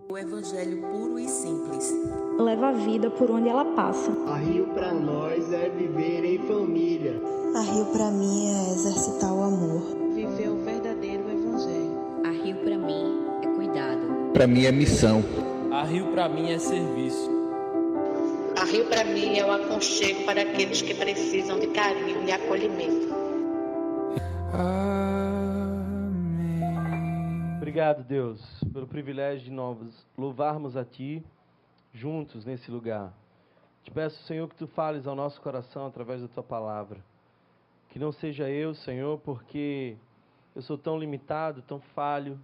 O evangelho puro e simples leva a vida por onde ela passa. A Rio para nós é viver em família. A Rio para mim é exercitar o amor. Viver o verdadeiro evangelho. A Rio para mim é cuidado. Para mim é missão. A Rio para mim é serviço. A Rio para mim é o aconchego para aqueles que precisam de carinho e acolhimento. Obrigado, Deus, pelo privilégio de nós louvarmos a Ti juntos nesse lugar. Te peço, Senhor, que Tu fales ao nosso coração através da Tua palavra. Que não seja eu, Senhor, porque eu sou tão limitado, tão falho,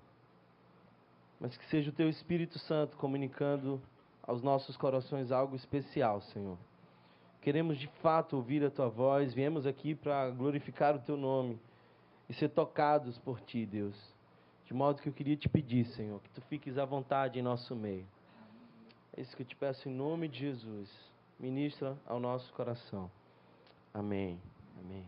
mas que seja o Teu Espírito Santo comunicando aos nossos corações algo especial, Senhor. Queremos de fato ouvir a Tua voz, viemos aqui para glorificar o Teu nome e ser tocados por Ti, Deus. De modo que eu queria te pedir, Senhor, que Tu fiques à vontade em nosso meio. É isso que eu te peço em nome de Jesus. Ministra ao nosso coração. Amém. Amém.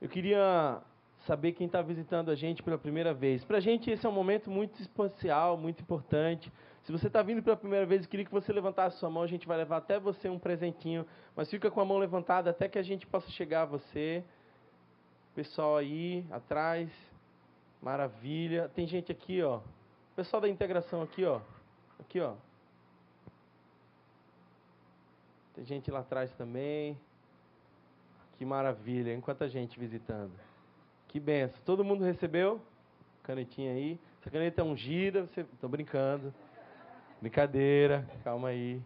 Eu queria saber quem está visitando a gente pela primeira vez. Para a gente esse é um momento muito especial, muito importante. Se você está vindo pela primeira vez, eu queria que você levantasse sua mão. A gente vai levar até você um presentinho. Mas fica com a mão levantada até que a gente possa chegar a você. Pessoal aí, atrás. Maravilha. Tem gente aqui, ó. Pessoal da integração aqui, ó. Aqui, ó. Tem gente lá atrás também. Que maravilha. Enquanto a gente visitando. Que benção. Todo mundo recebeu? Canetinha aí. Essa caneta é ungida. Tô brincando. Brincadeira. Calma aí.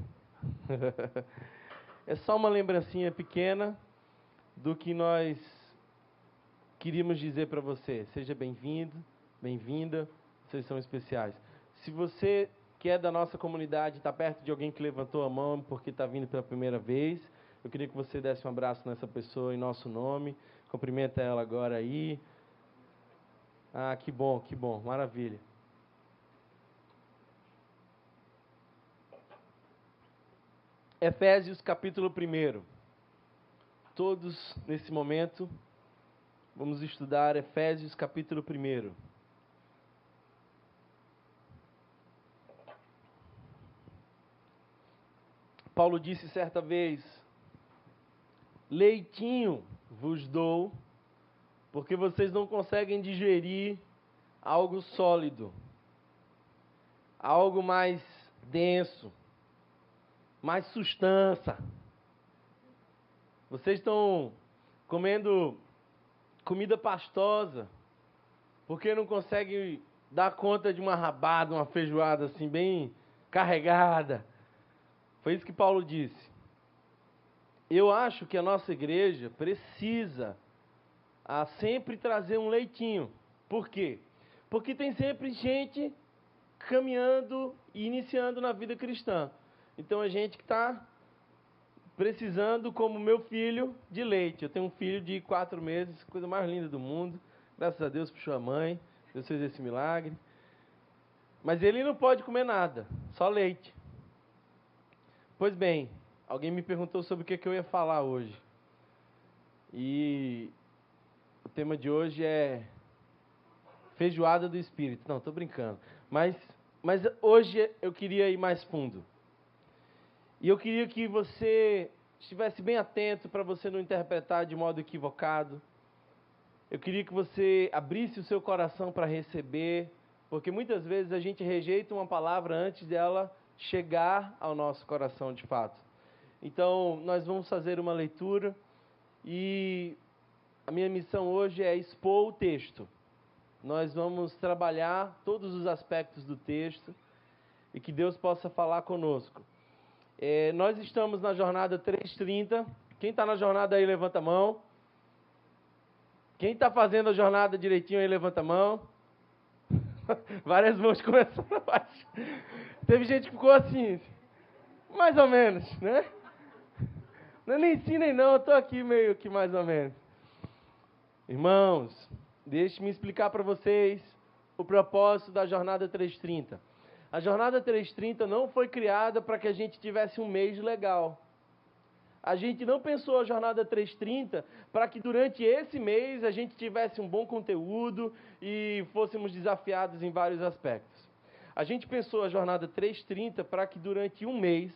É só uma lembrancinha pequena do que nós queríamos dizer para você. Seja bem-vindo, bem-vinda, vocês são especiais. Se você que é da nossa comunidade, está perto de alguém que levantou a mão porque está vindo pela primeira vez, eu queria que você desse um abraço nessa pessoa em nosso nome. Cumprimenta ela agora aí. Ah, que bom, maravilha. Efésios capítulo 1. Todos nesse momento vamos estudar Efésios capítulo 1. Paulo disse certa vez: leitinho vos dou, porque vocês não conseguem digerir algo sólido, algo mais denso, mais substância. Vocês estão comendo comida pastosa, porque não consegue dar conta de uma rabada, uma feijoada assim, bem carregada. Foi isso que Paulo disse. Eu acho que a nossa igreja precisa sempre trazer um leitinho. Por quê? Porque tem sempre gente caminhando e iniciando na vida cristã. Então a gente que está precisando, como meu filho, de leite. Eu tenho um filho de 4 meses, coisa mais linda do mundo. Graças a Deus puxou a mãe, Deus fez esse milagre. Mas ele não pode comer nada, só leite. Pois bem, alguém me perguntou sobre o que eu ia falar hoje. E o tema de hoje é feijoada do Espírito. Não, estou brincando. Mas hoje eu queria ir mais fundo. E eu queria que você estivesse bem atento para você não interpretar de modo equivocado. Eu queria que você abrisse o seu coração para receber, porque muitas vezes a gente rejeita uma palavra antes dela chegar ao nosso coração de fato. Então, nós vamos fazer uma leitura e a minha missão hoje é expor o texto. Nós vamos trabalhar todos os aspectos do texto e que Deus possa falar conosco. Nós estamos na jornada 330. Quem está na jornada aí, levanta a mão. Quem está fazendo a jornada direitinho aí, levanta a mão. Várias mãos começaram a baixar. Teve gente que ficou assim, mais ou menos, né? Não nem sim nem não, eu estou aqui meio que mais ou menos. Irmãos, deixe-me explicar para vocês o propósito da jornada 330. A jornada 330 não foi criada para que a gente tivesse um mês legal. A gente não pensou a jornada 330 para que durante esse mês a gente tivesse um bom conteúdo e fôssemos desafiados em vários aspectos. A gente pensou a jornada 330 para que durante um mês,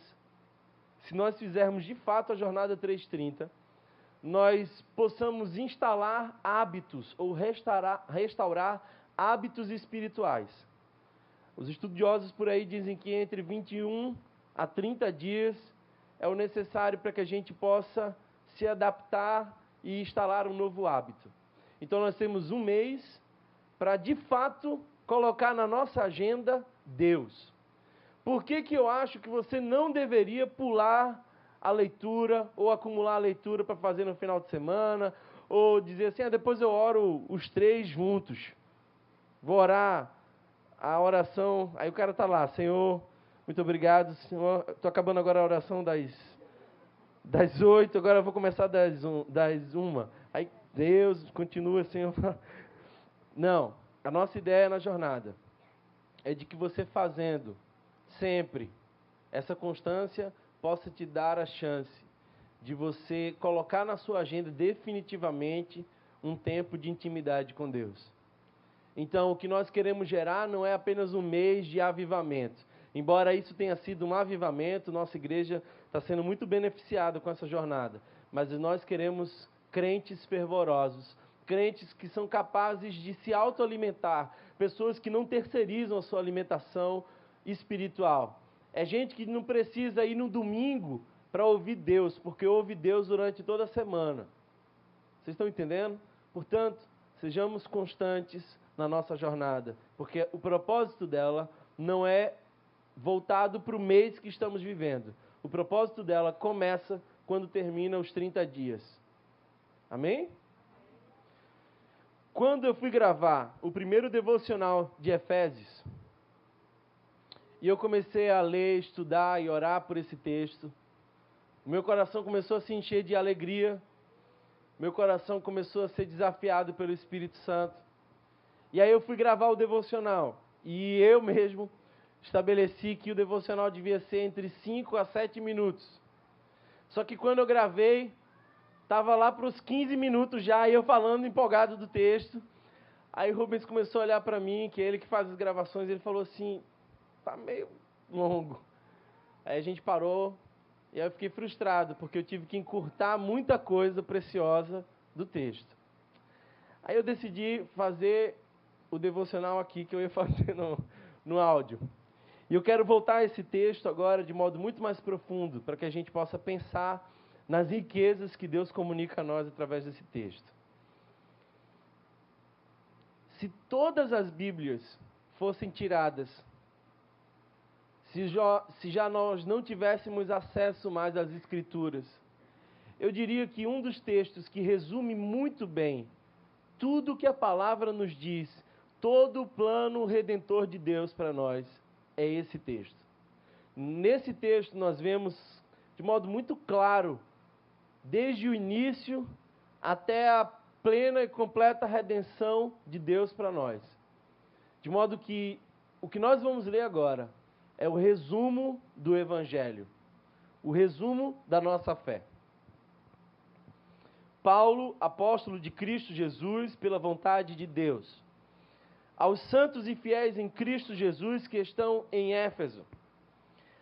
se nós fizermos de fato a jornada 330, nós possamos instalar hábitos ou restaurar hábitos espirituais. Os estudiosos por aí dizem que entre 21 a 30 dias é o necessário para que a gente possa se adaptar e instalar um novo hábito. Então nós temos um mês para de fato colocar na nossa agenda Deus. Por que eu acho que você não deveria pular a leitura ou acumular a leitura para fazer no final de semana, ou dizer assim, depois eu oro os 3 juntos. Vou orar a oração, aí o cara está lá, Senhor, muito obrigado, Senhor, estou acabando agora a oração das 8, agora eu vou começar das 1. Aí Deus continua, Senhor. Não, a nossa ideia na jornada é de que você fazendo sempre essa constância possa te dar a chance de você colocar na sua agenda definitivamente um tempo de intimidade com Deus. Então, o que nós queremos gerar não é apenas um mês de avivamento. Embora isso tenha sido um avivamento, nossa igreja está sendo muito beneficiada com essa jornada. Mas nós queremos crentes fervorosos, crentes que são capazes de se autoalimentar, pessoas que não terceirizam a sua alimentação espiritual. É gente que não precisa ir no domingo para ouvir Deus, porque ouve Deus durante toda a semana. Vocês estão entendendo? Portanto, sejamos constantes na nossa jornada, porque o propósito dela não é voltado para o mês que estamos vivendo. O propósito dela começa quando termina os 30 dias. Amém? Quando eu fui gravar o primeiro devocional de Efésios, e eu comecei a ler, estudar e orar por esse texto, meu coração começou a se encher de alegria, meu coração começou a ser desafiado pelo Espírito Santo. E aí eu fui gravar o devocional, e eu mesmo estabeleci que o devocional devia ser entre 5 a 7 minutos. Só que quando eu gravei, estava lá para os 15 minutos já, e eu falando empolgado do texto. Aí o Rubens começou a olhar para mim, que é ele que faz as gravações, e ele falou assim, tá meio longo. Aí a gente parou, e aí eu fiquei frustrado, porque eu tive que encurtar muita coisa preciosa do texto. Aí eu decidi fazer o devocional aqui, que eu ia fazer no áudio. E eu quero voltar a esse texto agora de modo muito mais profundo, para que a gente possa pensar nas riquezas que Deus comunica a nós através desse texto. Se todas as Bíblias fossem tiradas, se já nós não tivéssemos acesso mais às Escrituras, eu diria que um dos textos que resume muito bem tudo o que a palavra nos diz, todo o plano redentor de Deus para nós, é esse texto. Nesse texto nós vemos de modo muito claro, desde o início até a plena e completa redenção de Deus para nós. De modo que o que nós vamos ler agora é o resumo do Evangelho, o resumo da nossa fé. Paulo, apóstolo de Cristo Jesus, pela vontade de Deus. Aos santos e fiéis em Cristo Jesus que estão em Éfeso.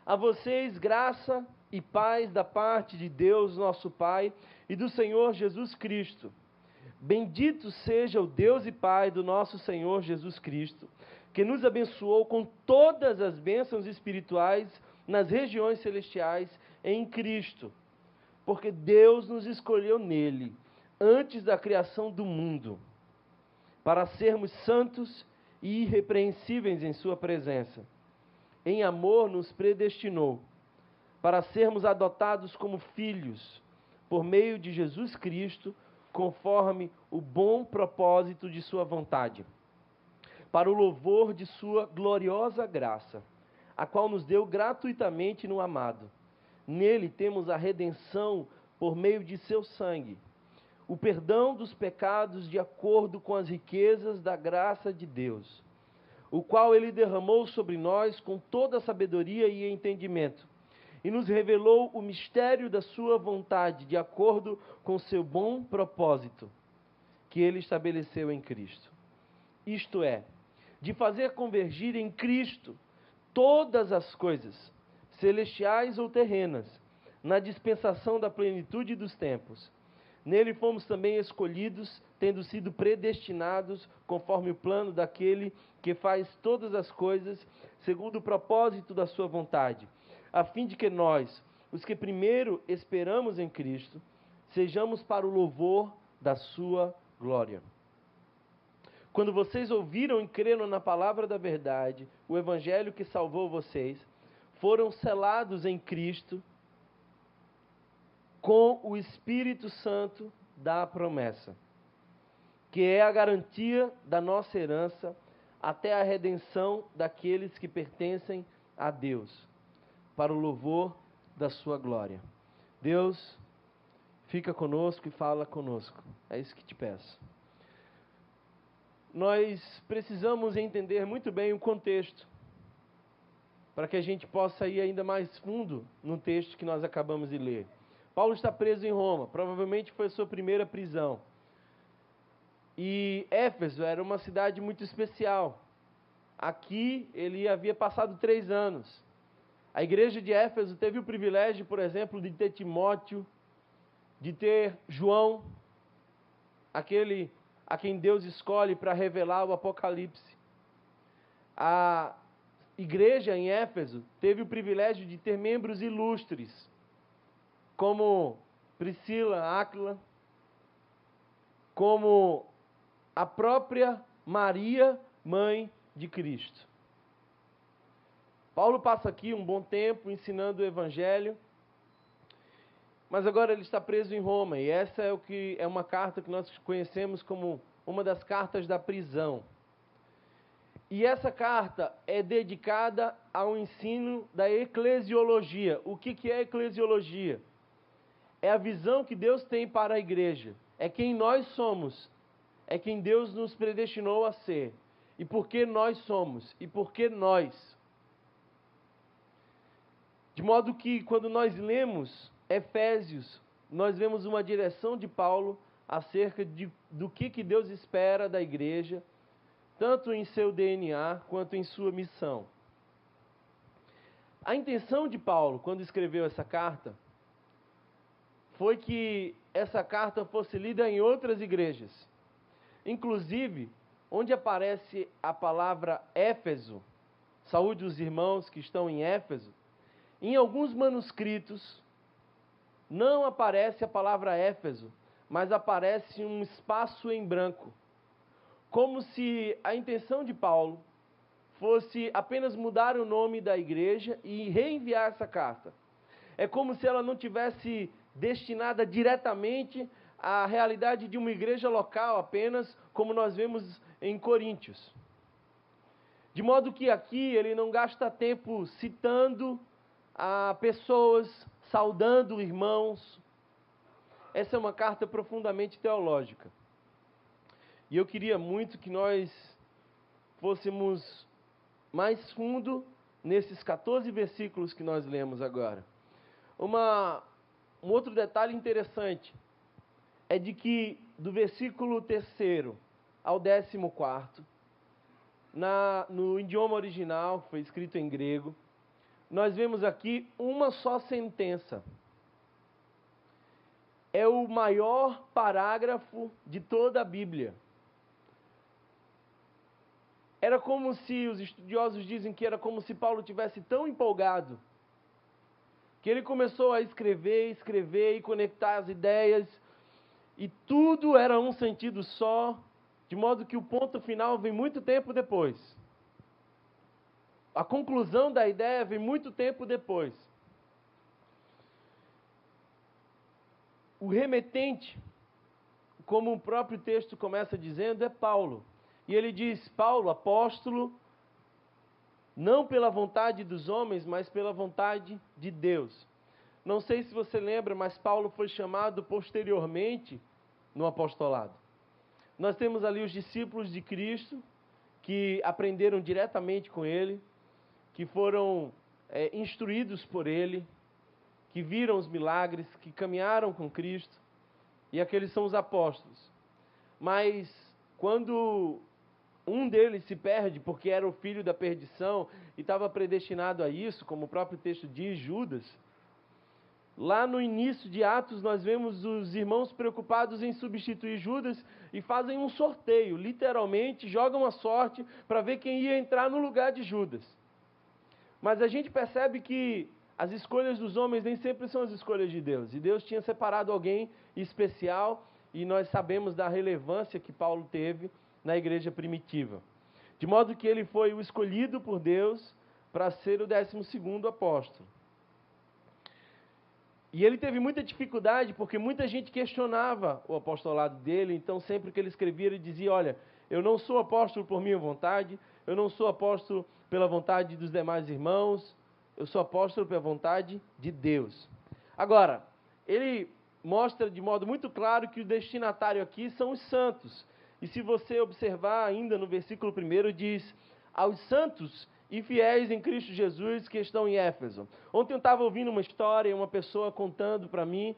A vocês graça e paz da parte de Deus, nosso Pai, e do Senhor Jesus Cristo. Bendito seja o Deus e Pai do nosso Senhor Jesus Cristo, que nos abençoou com todas as bênçãos espirituais nas regiões celestiais em Cristo, porque Deus nos escolheu nele, antes da criação do mundo, para sermos santos e irrepreensíveis em sua presença. Em amor nos predestinou, para sermos adotados como filhos, por meio de Jesus Cristo, conforme o bom propósito de sua vontade, para o louvor de sua gloriosa graça, a qual nos deu gratuitamente no amado. Nele temos a redenção por meio de seu sangue, o perdão dos pecados de acordo com as riquezas da graça de Deus, o qual ele derramou sobre nós com toda sabedoria e entendimento, e nos revelou o mistério da sua vontade, de acordo com seu bom propósito, que ele estabeleceu em Cristo. Isto é, de fazer convergir em Cristo todas as coisas, celestiais ou terrenas, na dispensação da plenitude dos tempos. Nele fomos também escolhidos, tendo sido predestinados conforme o plano daquele que faz todas as coisas, segundo o propósito da sua vontade, a fim de que nós, os que primeiro esperamos em Cristo, sejamos para o louvor da sua glória. Quando vocês ouviram e creram na palavra da verdade, o evangelho que salvou vocês, foram selados em Cristo com o Espírito Santo da promessa, que é a garantia da nossa herança até a redenção daqueles que pertencem a Deus, para o louvor da sua glória. Deus, fica conosco e fala conosco. É isso que te peço. Nós precisamos entender muito bem o contexto, para que a gente possa ir ainda mais fundo no texto que nós acabamos de ler. Paulo está preso em Roma, provavelmente foi a sua primeira prisão. E Éfeso era uma cidade muito especial. Aqui ele havia passado 3 anos. A igreja de Éfeso teve o privilégio, por exemplo, de ter Timóteo, de ter João, aquele a quem Deus escolhe para revelar o Apocalipse. A igreja em Éfeso teve o privilégio de ter membros ilustres, como Priscila, Áquila, como a própria Maria, mãe de Cristo. Paulo passa aqui um bom tempo ensinando o Evangelho, mas agora ele está preso em Roma, e essa é uma carta que nós conhecemos como uma das cartas da prisão. E essa carta é dedicada ao ensino da eclesiologia. O que é eclesiologia? É a visão que Deus tem para a igreja. É quem nós somos. É quem Deus nos predestinou a ser. E por que nós somos. E por que nós. De modo que quando nós lemos Efésios, nós vemos uma direção de Paulo acerca do que Deus espera da igreja, tanto em seu DNA quanto em sua missão. A intenção de Paulo, quando escreveu essa carta, foi que essa carta fosse lida em outras igrejas. Inclusive, onde aparece a palavra Éfeso, saúde os irmãos que estão em Éfeso, em alguns manuscritos não aparece a palavra Éfeso, mas aparece um espaço em branco, como se a intenção de Paulo fosse apenas mudar o nome da igreja e reenviar essa carta. É como se ela não tivesse destinada diretamente à realidade de uma igreja local apenas, como nós vemos em Coríntios. De modo que aqui ele não gasta tempo citando a pessoas, saudando irmãos. Essa é uma carta profundamente teológica. E eu queria muito que nós fôssemos mais fundo nesses 14 versículos que nós lemos agora. Um outro detalhe interessante é de que do versículo 3º ao 14º, no idioma original, foi escrito em grego, nós vemos aqui uma só sentença. É o maior parágrafo de toda a Bíblia. Era como se, os estudiosos dizem que era como se Paulo tivesse tão empolgado, que ele começou a escrever e conectar as ideias, e tudo era um sentido só, de modo que o ponto final vem muito tempo depois. A conclusão da ideia vem muito tempo depois. O remetente, como o próprio texto começa dizendo, é Paulo. E ele diz, Paulo, apóstolo, não pela vontade dos homens, mas pela vontade de Deus. Não sei se você lembra, mas Paulo foi chamado posteriormente no apostolado. Nós temos ali os discípulos de Cristo, que aprenderam diretamente com ele, que foram instruídos por ele, que viram os milagres, que caminharam com Cristo, e aqueles são os apóstolos. Mas quando um deles se perde porque era o filho da perdição e estava predestinado a isso, como o próprio texto diz, Judas. Lá no início de Atos, nós vemos os irmãos preocupados em substituir Judas e fazem um sorteio, literalmente jogam a sorte para ver quem ia entrar no lugar de Judas. Mas a gente percebe que as escolhas dos homens nem sempre são as escolhas de Deus. E Deus tinha separado alguém especial e nós sabemos da relevância que Paulo teve na igreja primitiva. De modo que ele foi o escolhido por Deus para ser o 12º apóstolo. E ele teve muita dificuldade porque muita gente questionava o apostolado dele, então sempre que ele escrevia ele dizia, olha, eu não sou apóstolo por minha vontade, eu não sou apóstolo pela vontade dos demais irmãos, eu sou apóstolo pela vontade de Deus. Agora, ele mostra de modo muito claro que o destinatário aqui são os santos. E se você observar ainda no versículo 1, diz, aos santos e fiéis em Cristo Jesus que estão em Éfeso. Ontem eu estava ouvindo uma história, uma pessoa contando para mim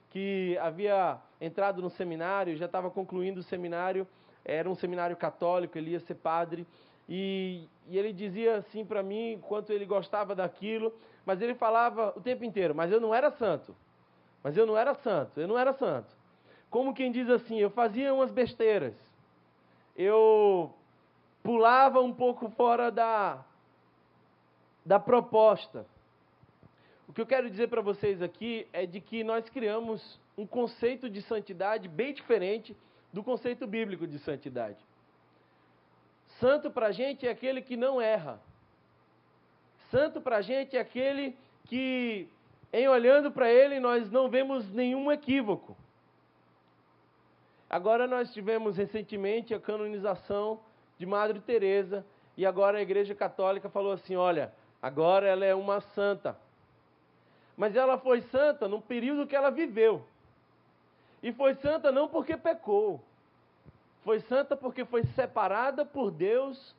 que havia entrado no seminário, já estava concluindo o seminário, era um seminário católico, ele ia ser padre, e ele dizia assim para mim, quanto ele gostava daquilo, mas ele falava o tempo inteiro, mas eu não era santo, mas eu não era santo, eu não era santo. Como quem diz assim, eu fazia umas besteiras, eu pulava um pouco fora da proposta. O que eu quero dizer para vocês aqui é de que nós criamos um conceito de santidade bem diferente do conceito bíblico de santidade. Santo para a gente é aquele que não erra. Santo para a gente é aquele que, em olhando para ele, nós não vemos nenhum equívoco. Agora nós tivemos recentemente a canonização de Madre Teresa e agora a Igreja Católica falou assim, olha, agora ela é uma santa. Mas ela foi santa no período que ela viveu. E foi santa não porque pecou. Foi santa porque foi separada por Deus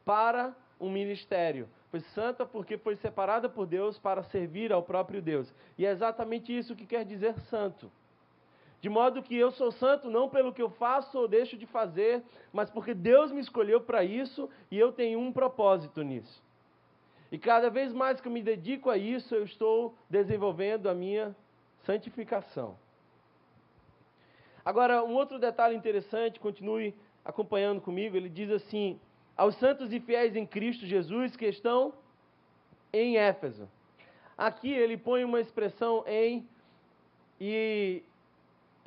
para um ministério. Foi santa porque foi separada por Deus para servir ao próprio Deus. E é exatamente isso que quer dizer santo. De modo que eu sou santo não pelo que eu faço ou deixo de fazer, mas porque Deus me escolheu para isso e eu tenho um propósito nisso. E cada vez mais que eu me dedico a isso, eu estou desenvolvendo a minha santificação. Agora, um outro detalhe interessante, continue acompanhando comigo, ele diz assim, aos santos e fiéis em Cristo Jesus que estão em Éfeso. Aqui ele põe uma expressão em e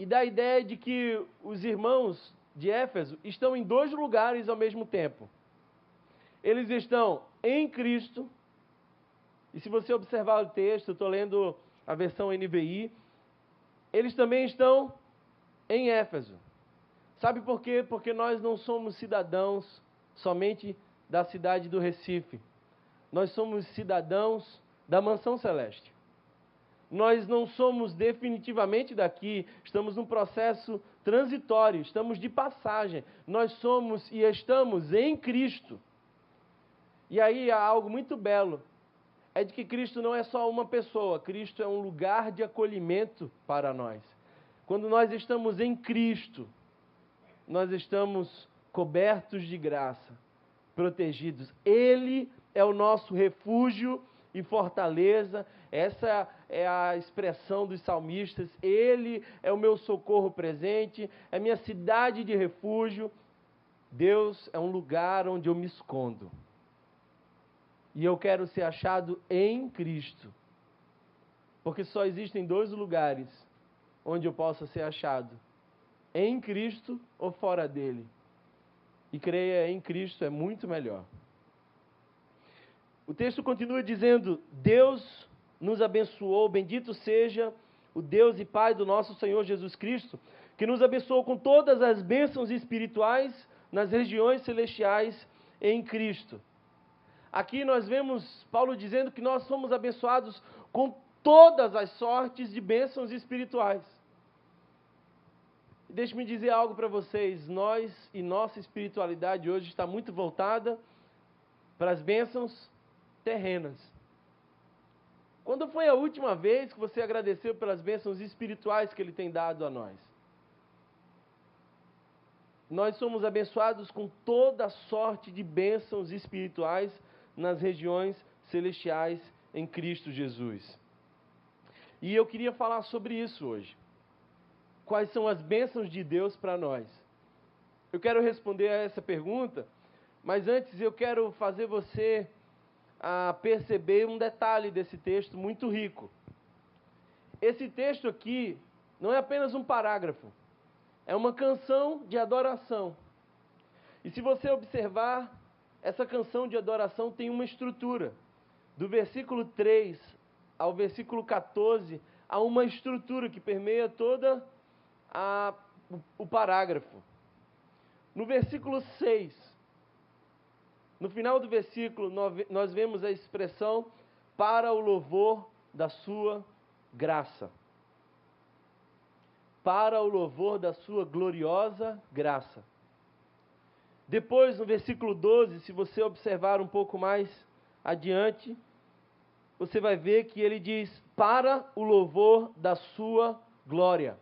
dá a ideia de que os irmãos de Éfeso estão em 2 lugares ao mesmo tempo. Eles estão em Cristo, e se você observar o texto, estou lendo a versão NVI, eles também estão em Éfeso. Sabe por quê? Porque nós não somos cidadãos somente da cidade do Recife. Nós somos cidadãos da mansão celeste. Nós não somos definitivamente daqui, estamos num processo transitório, estamos de passagem. Nós somos e estamos em Cristo. E aí há algo muito belo, é de que Cristo não é só uma pessoa, Cristo é um lugar de acolhimento para nós. Quando nós estamos em Cristo, nós estamos cobertos de graça, protegidos. Ele é o nosso refúgio e fortaleza. Essa é a expressão dos salmistas. Ele é o meu socorro presente, é minha cidade de refúgio. Deus é um lugar onde eu me escondo. E eu quero ser achado em Cristo. Porque só existem 2 lugares onde eu possa ser achado. Em Cristo ou fora dele. E creia, em Cristo é muito melhor. O texto continua dizendo, Deus nos abençoou, bendito seja o Deus e Pai do nosso Senhor Jesus Cristo, que nos abençoou com todas as bênçãos espirituais nas regiões celestiais em Cristo. Aqui nós vemos Paulo dizendo que nós somos abençoados com todas as sortes de bênçãos espirituais. Deixe-me dizer algo para vocês, nós e nossa espiritualidade hoje está muito voltada para as bênçãos terrenas. Quando foi a última vez que você agradeceu pelas bênçãos espirituais que Ele tem dado a nós? nós somos abençoados com toda sorte de bênçãos espirituais nas regiões celestiais em Cristo Jesus. E eu queria falar sobre isso hoje. Quais são as bênçãos de Deus para nós? Eu quero responder a essa pergunta, mas antes eu quero fazer você perceber um detalhe desse texto muito rico. Esse texto aqui não é apenas um parágrafo, é uma canção de adoração. E se você observar, essa canção de adoração tem uma estrutura. Do versículo 3 ao versículo 14, há uma estrutura que permeia toda o parágrafo. No versículo 6, no final do versículo, nós vemos a expressão para o louvor da sua graça. Para o louvor da sua gloriosa graça. Depois, no versículo 12, se você observar um pouco mais adiante, você vai ver que ele diz, para o louvor da sua glória.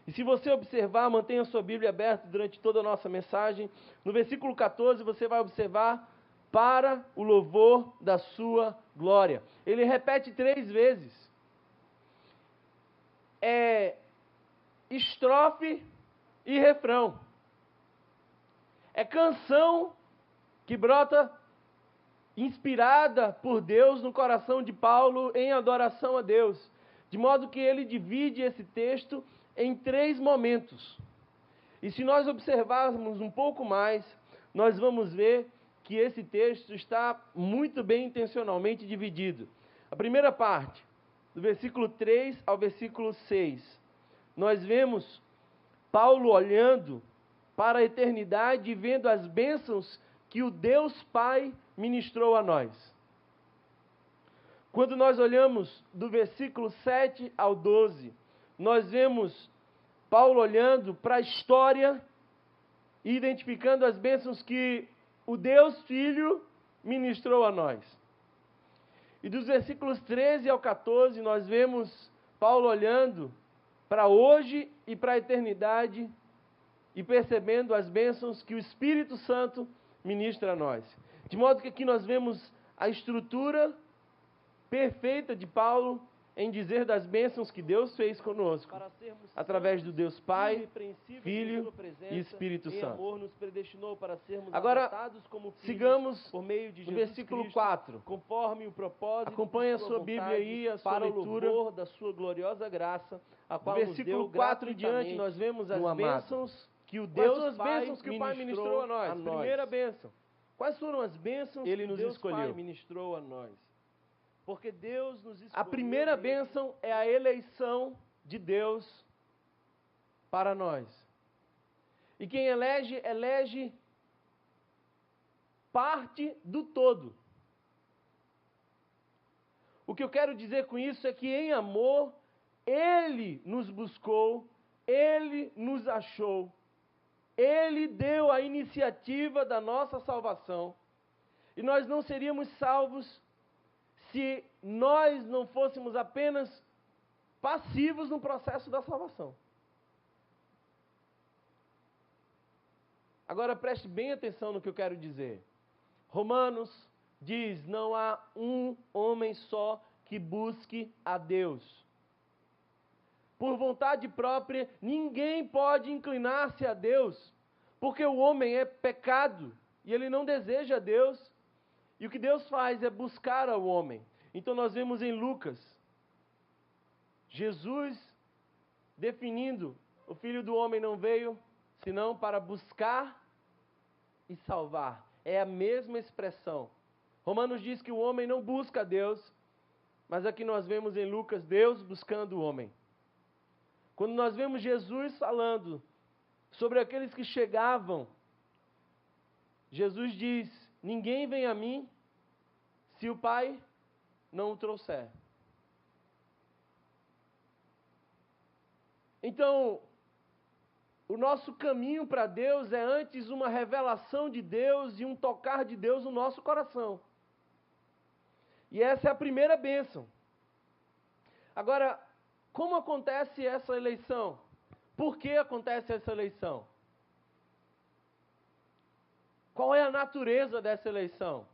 E se você observar, mantenha a sua Bíblia aberta durante toda a nossa mensagem, no versículo 14 você vai observar, para o louvor da sua glória. Ele repete 3 vezes. É estrofe e refrão. É canção que brota inspirada por Deus no coração de Paulo em adoração a Deus. De modo que ele divide esse texto em 3 momentos. E se nós observarmos um pouco mais, nós vamos ver que esse texto está muito bem intencionalmente dividido. A primeira parte, do versículo 3 ao versículo 6, nós vemos Paulo olhando para a eternidade e vendo as bênçãos que o Deus Pai ministrou a nós. Quando nós olhamos do versículo 7 ao 12, nós vemos Paulo olhando para a história e identificando as bênçãos que o Deus Filho ministrou a nós. E dos versículos 13 ao 14, nós vemos Paulo olhando para hoje e para a eternidade e percebendo as bênçãos que o Espírito Santo ministra a nós. De modo que aqui nós vemos a estrutura perfeita de Paulo em dizer das bênçãos que Deus fez conosco, através do Deus Pai, Filho e Espírito Santo. Agora, sigamos no versículo 4. Conforme o propósito, acompanhe a sua Bíblia aí, a sua leitura da sua gloriosa graça, a qual no versículo 4 em diante nós vemos as bênçãos que o Deus Pai ministrou a nós. Primeira bênção. Quais foram as bênçãos que Deus Pai ministrou a nós? Porque Deus nos escolheu. A primeira bênção é a eleição de Deus para nós. E quem elege, elege parte do todo. O que eu quero dizer com isso é que em amor, Ele nos buscou, Ele nos achou, Ele deu a iniciativa da nossa salvação. E nós não seríamos salvos se nós não fôssemos apenas passivos no processo da salvação. Agora preste bem atenção no que eu quero dizer. Romanos diz, não há um homem só que busque a Deus. Por vontade própria, ninguém pode inclinar-se a Deus, porque o homem é pecado e ele não deseja a Deus. E o que Deus faz é buscar ao homem. Então nós vemos em Lucas, Jesus definindo, o Filho do Homem não veio senão para buscar e salvar. É a mesma expressão. Romanos diz que o homem não busca a Deus, mas aqui nós vemos em Lucas Deus buscando o homem. Quando nós vemos Jesus falando sobre aqueles que chegavam, Jesus diz, ninguém vem a mim se o Pai não o trouxer. Então, o nosso caminho para Deus é antes uma revelação de Deus e um tocar de Deus no nosso coração. E essa é a primeira bênção. Agora, como acontece essa eleição? Por que acontece essa eleição? Qual é a natureza dessa eleição?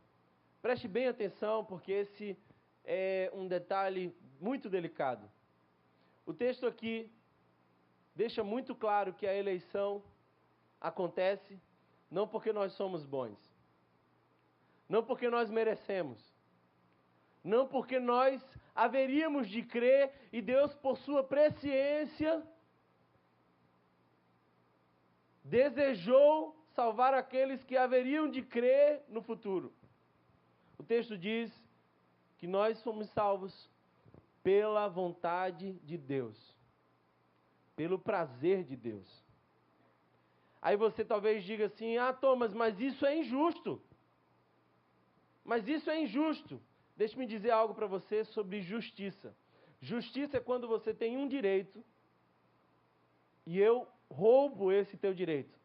Preste bem atenção, porque esse é um detalhe muito delicado. O texto aqui deixa muito claro que a eleição acontece não porque nós somos bons, não porque nós merecemos, não porque nós haveríamos de crer e Deus, por sua presciência, desejou salvar aqueles que haveriam de crer no futuro. O texto diz que nós somos salvos pela vontade de Deus, pelo prazer de Deus. Aí você talvez diga assim: ah, Thomas, mas isso é injusto. Mas isso é injusto. Deixe-me dizer algo para você sobre justiça. Justiça é quando você tem um direito e eu roubo esse teu direito.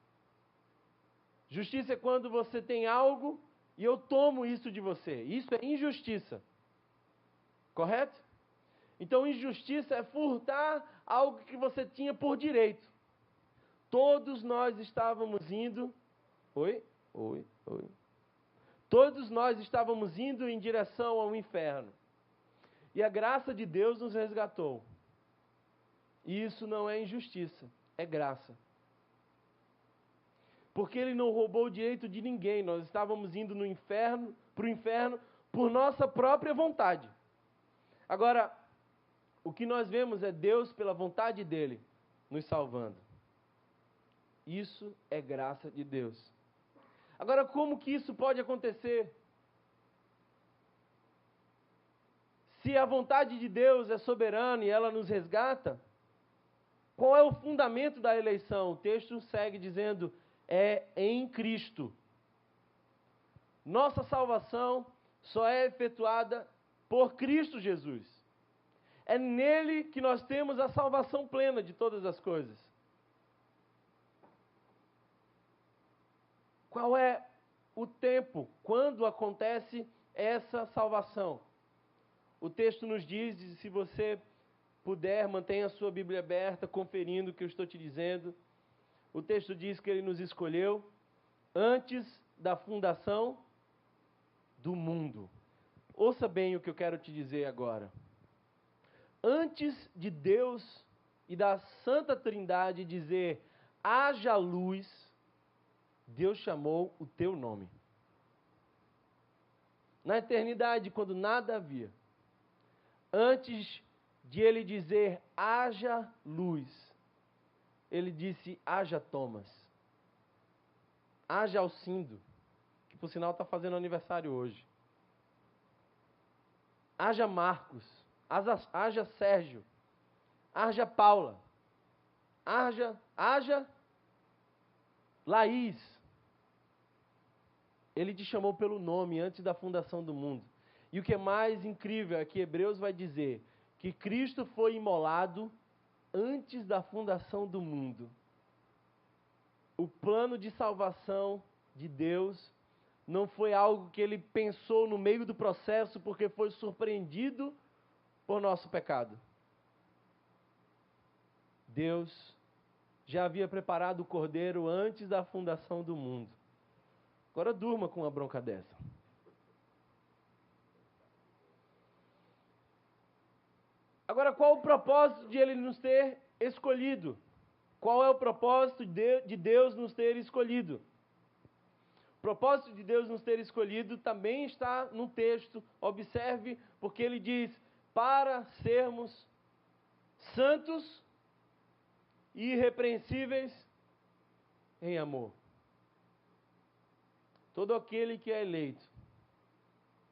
Justiça é quando você tem algo e eu tomo isso de você. Isso é injustiça. Correto? Então, injustiça é furtar algo que você tinha por direito. Todos nós estávamos indo... Oi. Todos nós estávamos indo em direção ao inferno. E a graça de Deus nos resgatou. E isso não é injustiça, é graça. Porque Ele não roubou o direito de ninguém. Nós estávamos indo no inferno, para o inferno, por nossa própria vontade. Agora, o que nós vemos é Deus, pela vontade dEle, nos salvando. Isso é graça de Deus. Agora, como que isso pode acontecer? Se a vontade de Deus é soberana e ela nos resgata, qual é o fundamento da eleição? O texto segue dizendo: é em Cristo. Nossa salvação só é efetuada por Cristo Jesus. É nele que nós temos a salvação plena de todas as coisas. Qual é o tempo, quando acontece essa salvação? O texto nos diz, e se você puder, mantenha a sua Bíblia aberta, conferindo o que eu estou te dizendo. O texto diz que Ele nos escolheu antes da fundação do mundo. Ouça bem o que eu quero te dizer agora. Antes de Deus e da Santa Trindade dizer: haja luz, Deus chamou o teu nome. Na eternidade, quando nada havia, antes de Ele dizer: haja luz, Ele disse: haja Thomas, haja Alcindo, que por sinal está fazendo aniversário hoje, haja Marcos, haja Sérgio, haja Paula, haja Laís. Ele te chamou pelo nome antes da fundação do mundo. E o que é mais incrível é que Hebreus vai dizer que Cristo foi imolado antes da fundação do mundo. O plano de salvação de Deus não foi algo que Ele pensou no meio do processo porque foi surpreendido por nosso pecado. Deus já havia preparado o Cordeiro antes da fundação do mundo. Agora durma com uma bronca dessa. Agora, qual o propósito de Ele nos ter escolhido? Qual é o propósito de Deus nos ter escolhido? O propósito de Deus nos ter escolhido também está no texto. Observe, porque Ele diz: para sermos santos e irrepreensíveis em amor. Todo aquele que é eleito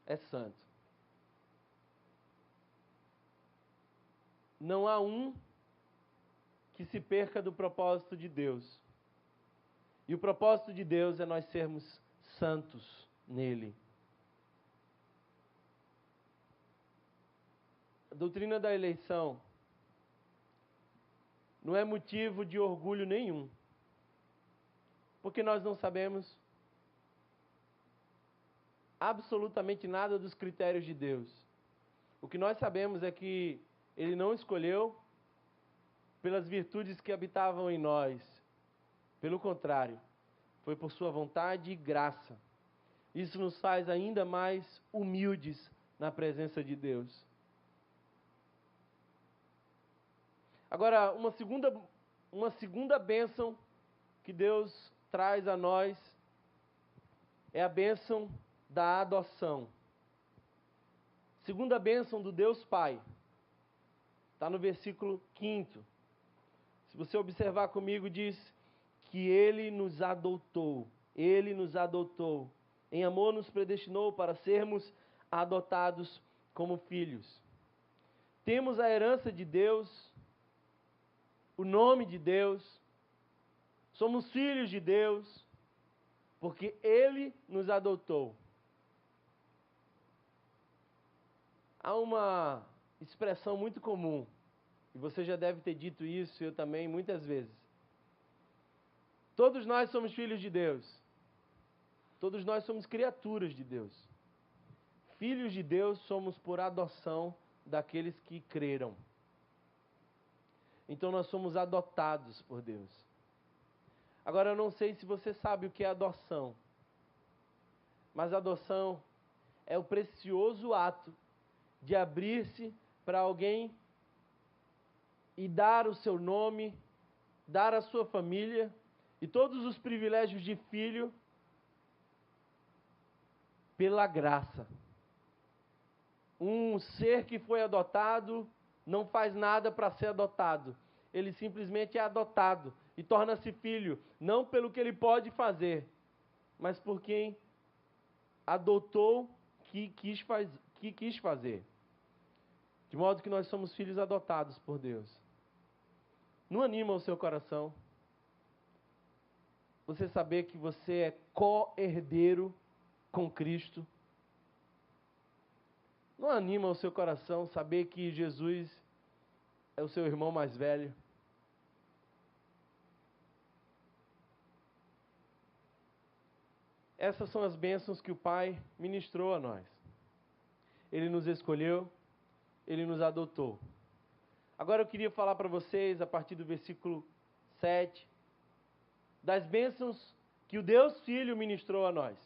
é santo. Não há um que se perca do propósito de Deus. E o propósito de Deus é nós sermos santos nele. A doutrina da eleição não é motivo de orgulho nenhum, porque nós não sabemos absolutamente nada dos critérios de Deus. O que nós sabemos é que Ele não escolheu pelas virtudes que habitavam em nós. Pelo contrário, foi por sua vontade e graça. Isso nos faz ainda mais humildes na presença de Deus. Agora, uma segunda bênção que Deus traz a nós é a bênção da adoção. Segunda bênção do Deus Pai. Está no versículo 5. Se você observar comigo, diz que Ele nos adotou. Ele nos adotou. Em amor nos predestinou para sermos adotados como filhos. Temos a herança de Deus, o nome de Deus. Somos filhos de Deus, porque Ele nos adotou. Há uma expressão muito comum, e você já deve ter dito isso, eu também, muitas vezes. Todos nós somos filhos de Deus. Todos nós somos criaturas de Deus. Filhos de Deus somos por adoção daqueles que creram. Então nós somos adotados por Deus. Agora eu não sei se você sabe o que é adoção. Mas adoção é o precioso ato de abrir-se para alguém e dar o seu nome, dar a sua família e todos os privilégios de filho pela graça. Um ser que foi adotado não faz nada para ser adotado. Ele simplesmente é adotado e torna-se filho, não pelo que ele pode fazer, mas por quem adotou que quis fazer. De modo que nós somos filhos adotados por Deus. Não anima o seu coração você saber que você é co-herdeiro com Cristo? Não anima o seu coração saber que Jesus é o seu irmão mais velho? Essas são as bênçãos que o Pai ministrou a nós. Ele nos escolheu, Ele nos adotou. Agora eu queria falar para vocês, a partir do versículo 7, das bênçãos que o Deus Filho ministrou a nós.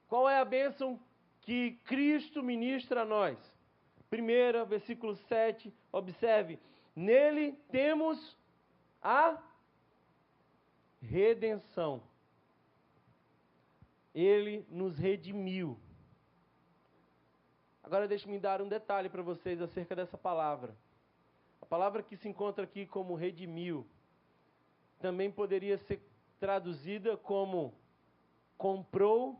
Qual é a bênção que Cristo ministra a nós? Primeira, versículo 7, observe. Nele temos a redenção. Ele nos redimiu. Agora deixe-me dar um detalhe para vocês acerca dessa palavra. A palavra que se encontra aqui como redimiu também poderia ser traduzida como comprou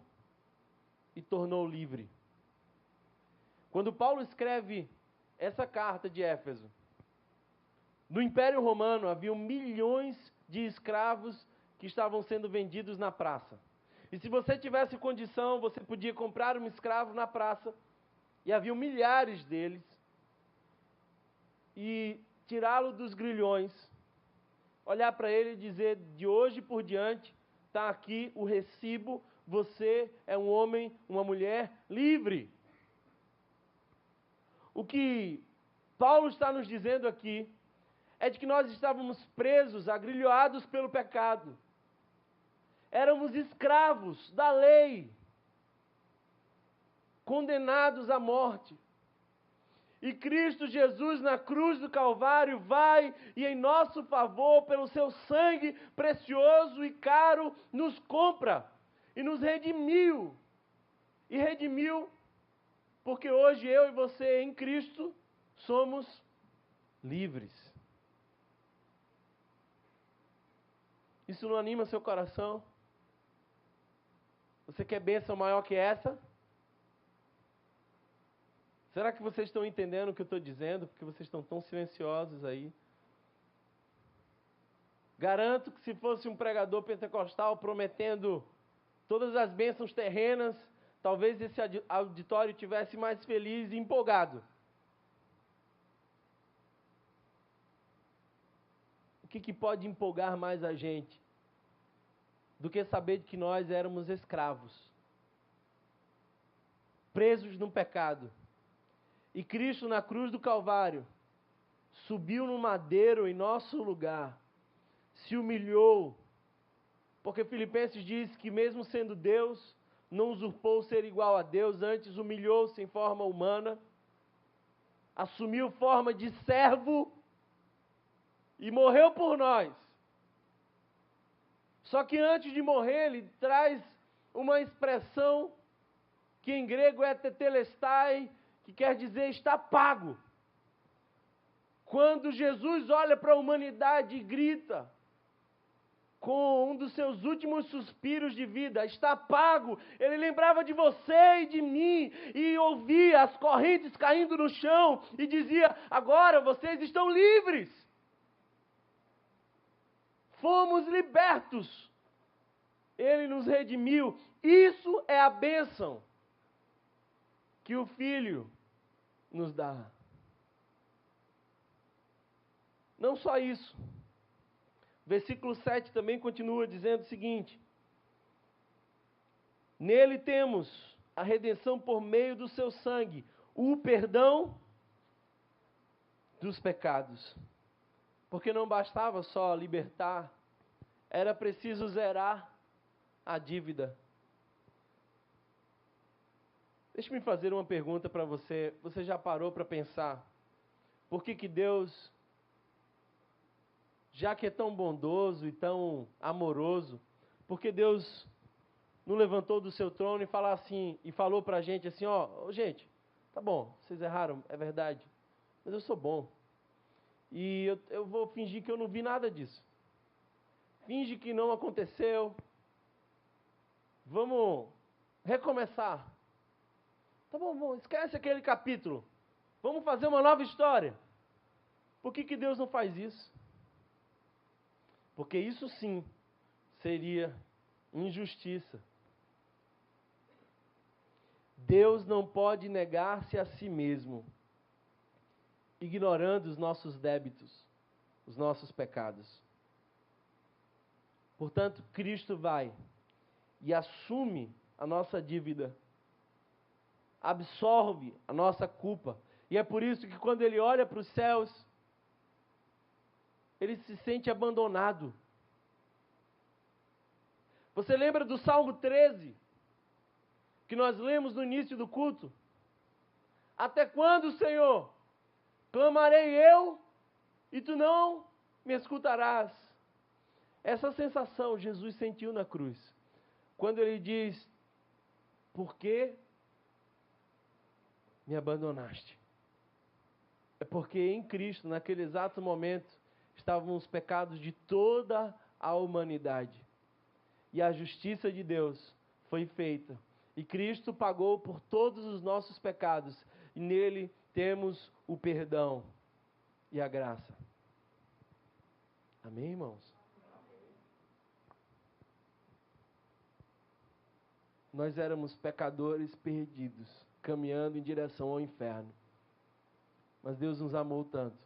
e tornou livre. Quando Paulo escreve essa carta de Éfeso, no Império Romano haviam milhões de escravos que estavam sendo vendidos na praça. E se você tivesse condição, você podia comprar um escravo na praça, e havia milhares deles, e tirá-lo dos grilhões, olhar para ele e dizer, de hoje por diante, está aqui o recibo, você é um homem, uma mulher livre. O que Paulo está nos dizendo aqui é de que nós estávamos presos, agrilhoados pelo pecado. Éramos escravos da lei, condenados à morte. E Cristo Jesus na cruz do Calvário vai e em nosso favor, pelo seu sangue precioso e caro, nos compra e nos redimiu. E redimiu porque hoje eu e você em Cristo somos livres. Isso não anima seu coração? Você quer bênção maior que essa? Será que vocês estão entendendo o que eu estou dizendo? Porque vocês estão tão silenciosos aí. Garanto que se fosse um pregador pentecostal prometendo todas as bênçãos terrenas, talvez esse auditório estivesse mais feliz e empolgado. O que pode empolgar mais a gente do que saber que nós éramos escravos, presos no pecado? E Cristo na cruz do Calvário subiu no madeiro em nosso lugar, se humilhou, Porque Filipenses diz que mesmo sendo Deus, não usurpou ser igual a Deus, antes humilhou-se em forma humana, assumiu forma de servo e morreu por nós. Só que antes de morrer, ele traz uma expressão que em grego é tetelestai, que quer dizer está pago. Quando Jesus olha para a humanidade e grita, com um dos seus últimos suspiros de vida, está pago, ele lembrava de você e de mim, e ouvia as correntes caindo no chão, e dizia, agora vocês estão livres. Fomos libertos. Ele nos redimiu. Isso é a bênção que o Filho nos dá. Não só isso. Versículo 7 também continua dizendo o seguinte: nele temos a redenção por meio do seu sangue, o perdão dos pecados. Porque não bastava só libertar, era preciso zerar a dívida. Deixa-me fazer uma pergunta para você. Você já parou para pensar por que Deus, já que é tão bondoso e tão amoroso, por que Deus não levantou do seu trono e falou para a gente assim, gente, tá bom, vocês erraram, é verdade, mas eu sou bom. E eu vou fingir que eu não vi nada disso. Finge que não aconteceu. Vamos recomeçar. Tá bom, esquece aquele capítulo. Vamos fazer uma nova história. Por que Deus não faz isso? Porque isso sim seria injustiça. Deus não pode negar-se a si mesmo, ignorando os nossos débitos, os nossos pecados. Portanto, Cristo vai e assume a nossa dívida, absorve a nossa culpa. E é por isso que quando Ele olha para os céus, Ele se sente abandonado. Você lembra do Salmo 13, que nós lemos no início do culto? Até quando, Senhor, clamarei eu e Tu não me escutarás? Essa sensação Jesus sentiu na cruz, quando Ele diz, por que me abandonaste? É porque em Cristo, naquele exato momento, estavam os pecados de toda a humanidade. E a justiça de Deus foi feita. E Cristo pagou por todos os nossos pecados. E nele temos o perdão e a graça. Amém, irmãos? Nós éramos pecadores perdidos, caminhando em direção ao inferno. Mas Deus nos amou tanto,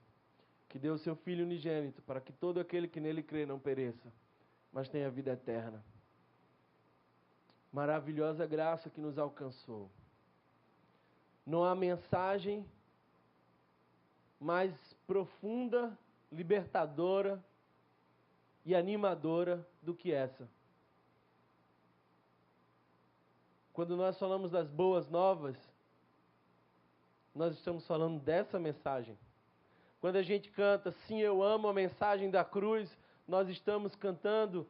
que deu o seu Filho unigênito, para que todo aquele que nele crê não pereça, mas tenha vida eterna. Maravilhosa graça que nos alcançou. Não há mensagem mais profunda, libertadora e animadora do que essa. Quando nós falamos das boas novas, nós estamos falando dessa mensagem. Quando a gente canta, sim, eu amo a mensagem da cruz, nós estamos cantando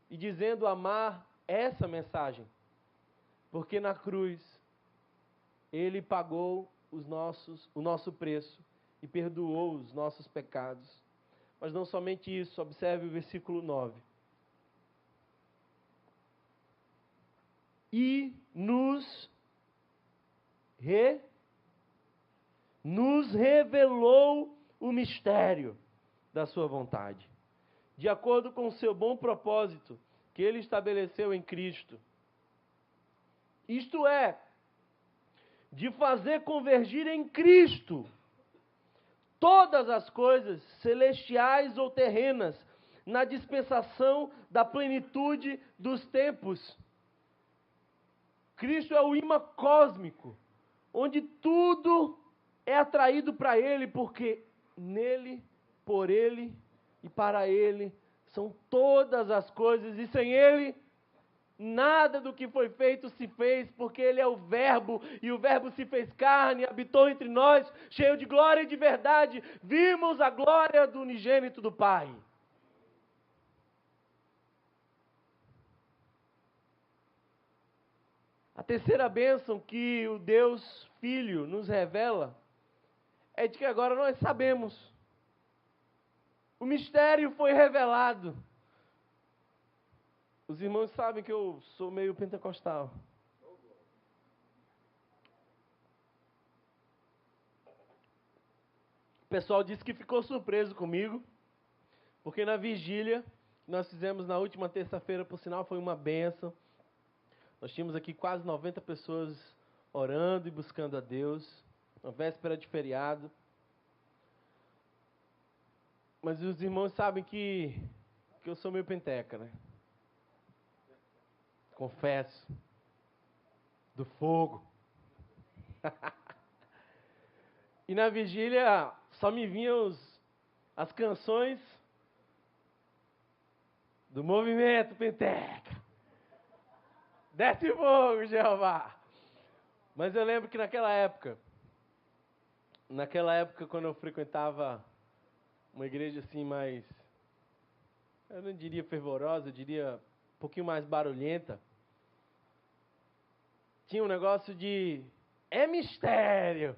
e dizendo amar essa mensagem. Porque na cruz, Ele pagou o nosso preço e perdoou os nossos pecados. Mas não somente isso, observe o versículo 9. E nos revelou o mistério da sua vontade, de acordo com o seu bom propósito que Ele estabeleceu em Cristo. Isto é, de fazer convergir em Cristo todas as coisas, celestiais ou terrenas, na dispensação da plenitude dos tempos. Cristo é o imã cósmico, onde tudo é atraído para Ele, porque nele, por Ele e para Ele são todas as coisas, e sem Ele, nada do que foi feito se fez, porque Ele é o Verbo, e o Verbo se fez carne, habitou entre nós, cheio de glória e de verdade. Vimos a glória do unigênito do Pai. A terceira bênção que o Deus Filho nos revela é de que agora nós sabemos. O mistério foi revelado. Os irmãos sabem que eu sou meio pentecostal. O pessoal disse que ficou surpreso comigo, porque na vigília que nós fizemos na última terça-feira, por sinal, foi uma bênção. Nós tínhamos aqui quase 90 pessoas orando e buscando a Deus, na véspera de feriado. Mas os irmãos sabem que eu sou meio penteca, né? Confesso. Do fogo. E na vigília só me vinham as canções do movimento penteca. Desce fogo, Jeová. Mas eu lembro que naquela época quando eu frequentava uma igreja assim mais, eu não diria fervorosa, eu diria um pouquinho mais barulhenta, tinha um negócio de, é mistério.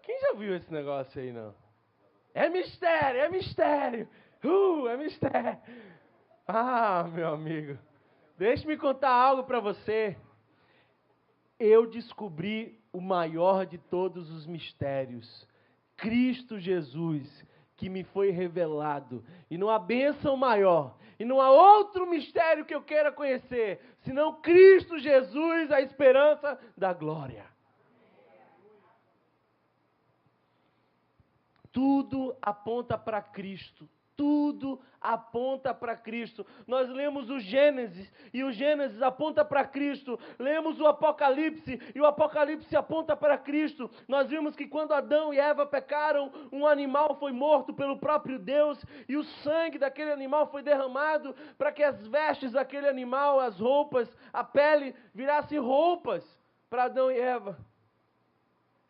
Quem já viu esse negócio aí, não? É mistério, é mistério. É mistério. Ah, meu amigo. Deixe-me contar algo para você. Eu descobri o maior de todos os mistérios. Cristo Jesus, que me foi revelado. E não há bênção maior. E não há outro mistério que eu queira conhecer, senão Cristo Jesus, a esperança da glória. Tudo aponta para Cristo. Tudo aponta para Cristo. Nós lemos o Gênesis, e o Gênesis aponta para Cristo. Lemos o Apocalipse, e o Apocalipse aponta para Cristo. Nós vimos que quando Adão e Eva pecaram, um animal foi morto pelo próprio Deus, e o sangue daquele animal foi derramado para que as vestes daquele animal, as roupas, a pele, virassem roupas para Adão e Eva.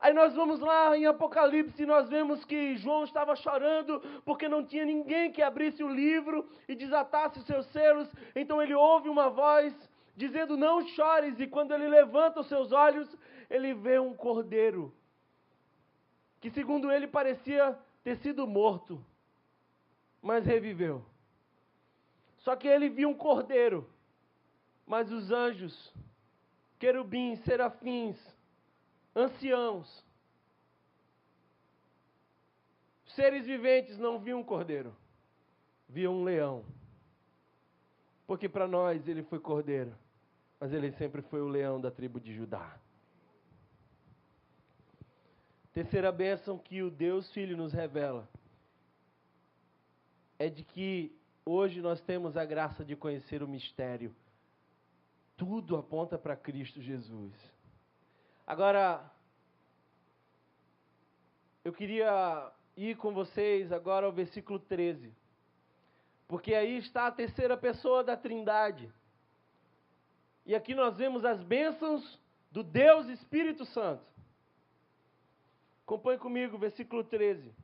Aí nós vamos lá em Apocalipse e nós vemos que João estava chorando porque não tinha ninguém que abrisse o livro e desatasse os seus selos. Então ele ouve uma voz dizendo, não chores. E quando ele levanta os seus olhos, ele vê um cordeiro, que segundo ele parecia ter sido morto, mas reviveu. Só que ele viu um cordeiro, mas os anjos, querubins, serafins, anciãos, seres viventes não viam um cordeiro, viam um leão. Porque para nós ele foi cordeiro, mas ele sempre foi o leão da tribo de Judá. Terceira bênção que o Deus Filho nos revela é de que hoje nós temos a graça de conhecer o mistério. Tudo aponta para Cristo Jesus. Agora, eu queria ir com vocês agora ao versículo 13. Porque aí está a terceira pessoa da Trindade. E aqui nós vemos as bênçãos do Deus Espírito Santo. Acompanhe comigo, versículo 13.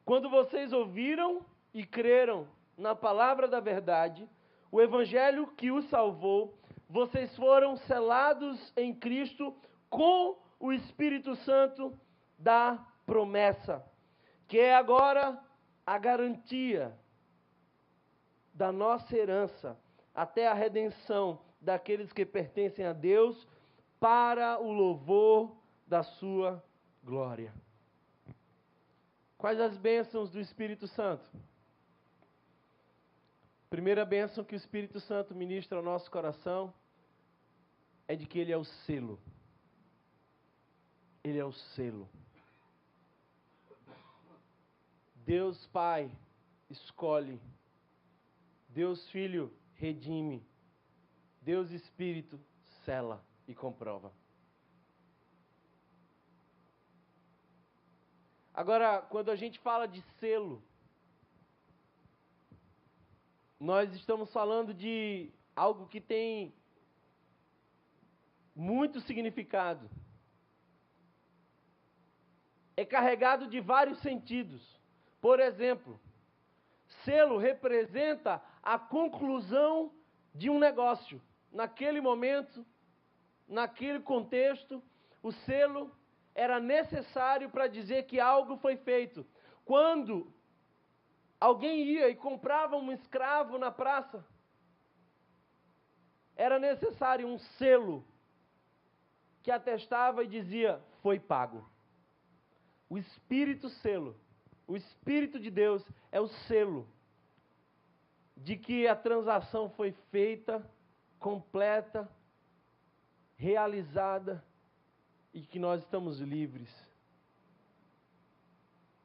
Quando vocês ouviram e creram na palavra da verdade, o evangelho que os salvou, vocês foram selados em Cristo com o Espírito Santo da promessa, que é agora a garantia da nossa herança, até a redenção daqueles que pertencem a Deus, para o louvor da sua glória. Quais as bênçãos do Espírito Santo? Primeira bênção que o Espírito Santo ministra ao nosso coração é de que Ele é o selo. Ele é o selo. Deus Pai escolhe. Deus Filho redime. Deus Espírito sela e comprova. Agora, quando a gente fala de selo, nós estamos falando de algo que tem muito significado. É carregado de vários sentidos. Por exemplo, selo representa a conclusão de um negócio. Naquele momento, naquele contexto, o selo era necessário para dizer que algo foi feito. Quando alguém ia e comprava um escravo na praça, era necessário um selo que atestava e dizia, foi pago. O Espírito selo, o Espírito de Deus é o selo de que a transação foi feita, completa, realizada e que nós estamos livres.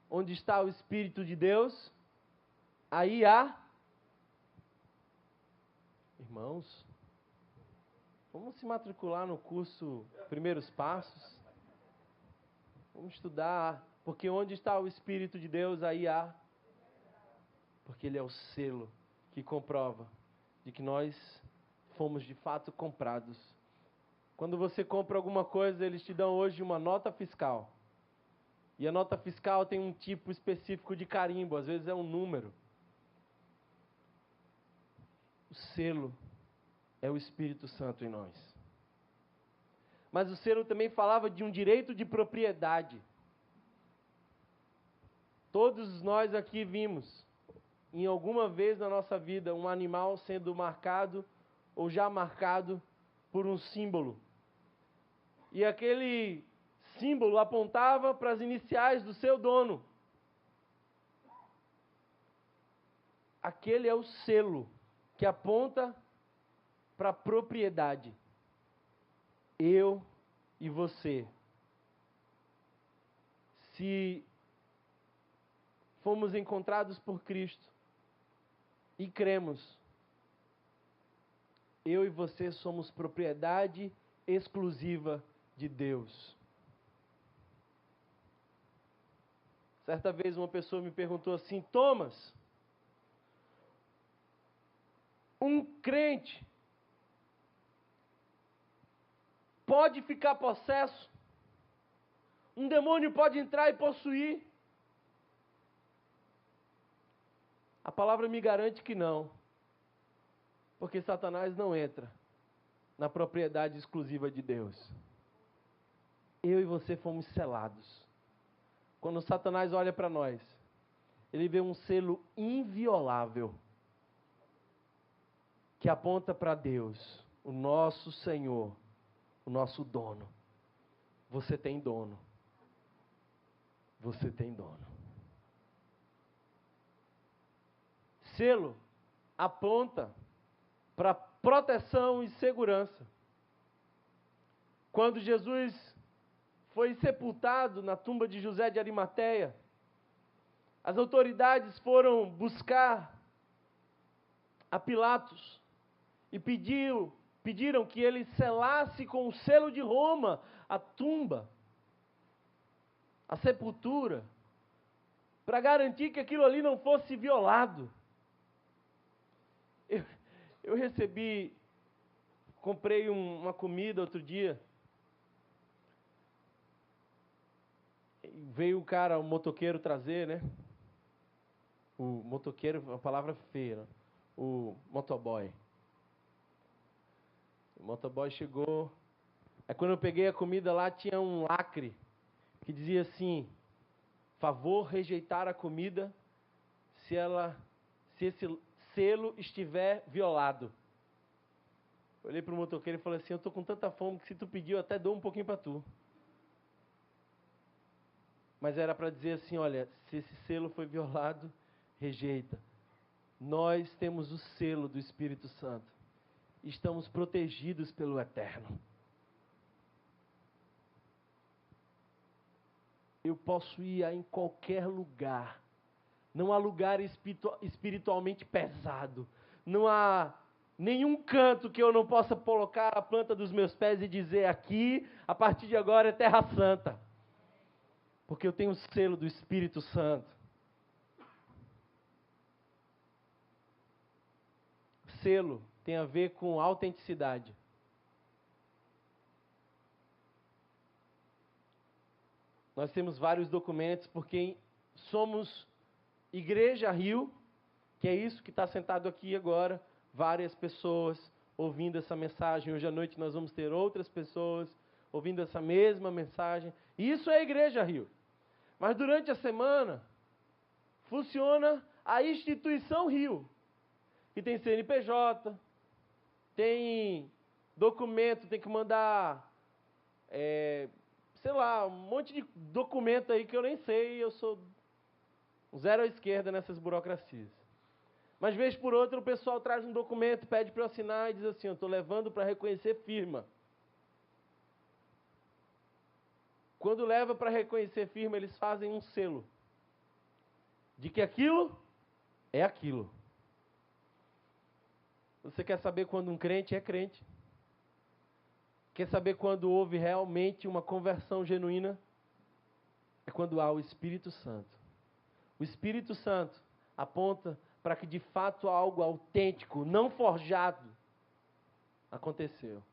Onde está o Espírito de Deus, aí há... Irmãos, vamos se matricular no curso Primeiros Passos. Vamos estudar, porque onde está o Espírito de Deus, aí há. Porque Ele é o selo que comprova de que nós fomos de fato comprados. Quando você compra alguma coisa, eles te dão hoje uma nota fiscal. E a nota fiscal tem um tipo específico de carimbo, às vezes é um número. O selo é o Espírito Santo em nós. Mas o selo também falava de um direito de propriedade. Todos nós aqui vimos, em alguma vez na nossa vida, um animal sendo marcado ou já marcado por um símbolo. E aquele símbolo apontava para as iniciais do seu dono. Aquele é o selo que aponta para a propriedade. Eu e você. Se fomos encontrados por Cristo e cremos, eu e você somos propriedade exclusiva de Deus. Certa vez uma pessoa me perguntou assim, Thomas, um crente pode ficar possesso? Um demônio pode entrar e possuir? A palavra me garante que não. Porque Satanás não entra na propriedade exclusiva de Deus. Eu e você fomos selados. Quando Satanás olha para nós, ele vê um selo inviolável que aponta para Deus, o nosso Senhor, o nosso dono. Você tem dono. Você tem dono. Selo aponta para proteção e segurança. Quando Jesus foi sepultado na tumba de José de Arimateia, as autoridades foram buscar a Pilatos e pediram que ele selasse com o selo de Roma a tumba, a sepultura, para garantir que aquilo ali não fosse violado. Eu comprei uma comida outro dia, veio o cara, o motoqueiro trazer, né? O motoqueiro, uma palavra feia, né? O motoboy. O motoboy chegou, aí quando eu peguei a comida lá, tinha um lacre, que dizia assim, favor rejeitar a comida, se esse selo estiver violado. Eu olhei para o motoqueiro e falei assim, eu estou com tanta fome que se tu pediu, eu até dou um pouquinho para tu. Mas era para dizer assim, olha, se esse selo foi violado, rejeita. Nós temos o selo do Espírito Santo. Estamos protegidos pelo Eterno. Eu posso ir em qualquer lugar. Não há lugar espiritualmente pesado. Não há nenhum canto que eu não possa colocar a planta dos meus pés e dizer aqui, a partir de agora é Terra Santa. Porque eu tenho o selo do Espírito Santo. selo tem a ver com autenticidade. Nós temos vários documentos porque somos Igreja Rio, que é isso que está sentado aqui agora, várias pessoas ouvindo essa mensagem. Hoje à noite nós vamos ter outras pessoas ouvindo essa mesma mensagem. E isso é a Igreja Rio. Mas durante a semana, funciona a instituição Rio, que tem CNPJ, tem documento, tem que mandar, sei lá, um monte de documento aí que eu nem sei, eu sou zero à esquerda nessas burocracias. Mas, vez por outra, o pessoal traz um documento, pede para eu assinar e diz assim, eu estou levando para reconhecer firma. Quando leva para reconhecer firma, eles fazem um selo de que aquilo é aquilo. Você quer saber quando um crente é crente? Quer saber quando houve realmente uma conversão genuína? É quando há o Espírito Santo. O Espírito Santo aponta para que de fato algo autêntico, não forjado, aconteceu.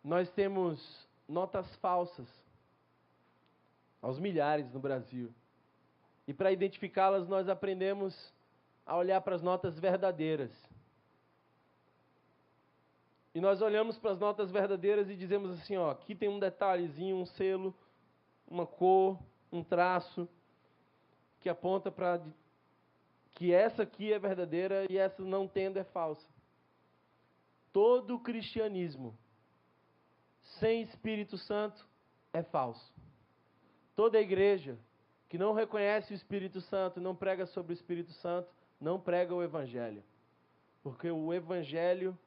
Nós temos notas falsas aos milhares no Brasil. E para identificá-las, nós aprendemos a olhar para as notas verdadeiras. E nós olhamos para as notas verdadeiras e dizemos assim, ó, aqui tem um detalhezinho, um selo, uma cor, um traço, que aponta para que essa aqui é verdadeira e essa não tendo é falsa. Todo cristianismo sem Espírito Santo é falso. Toda igreja que não reconhece o Espírito Santo, não prega sobre o Espírito Santo, não prega o Evangelho. Porque o Evangelho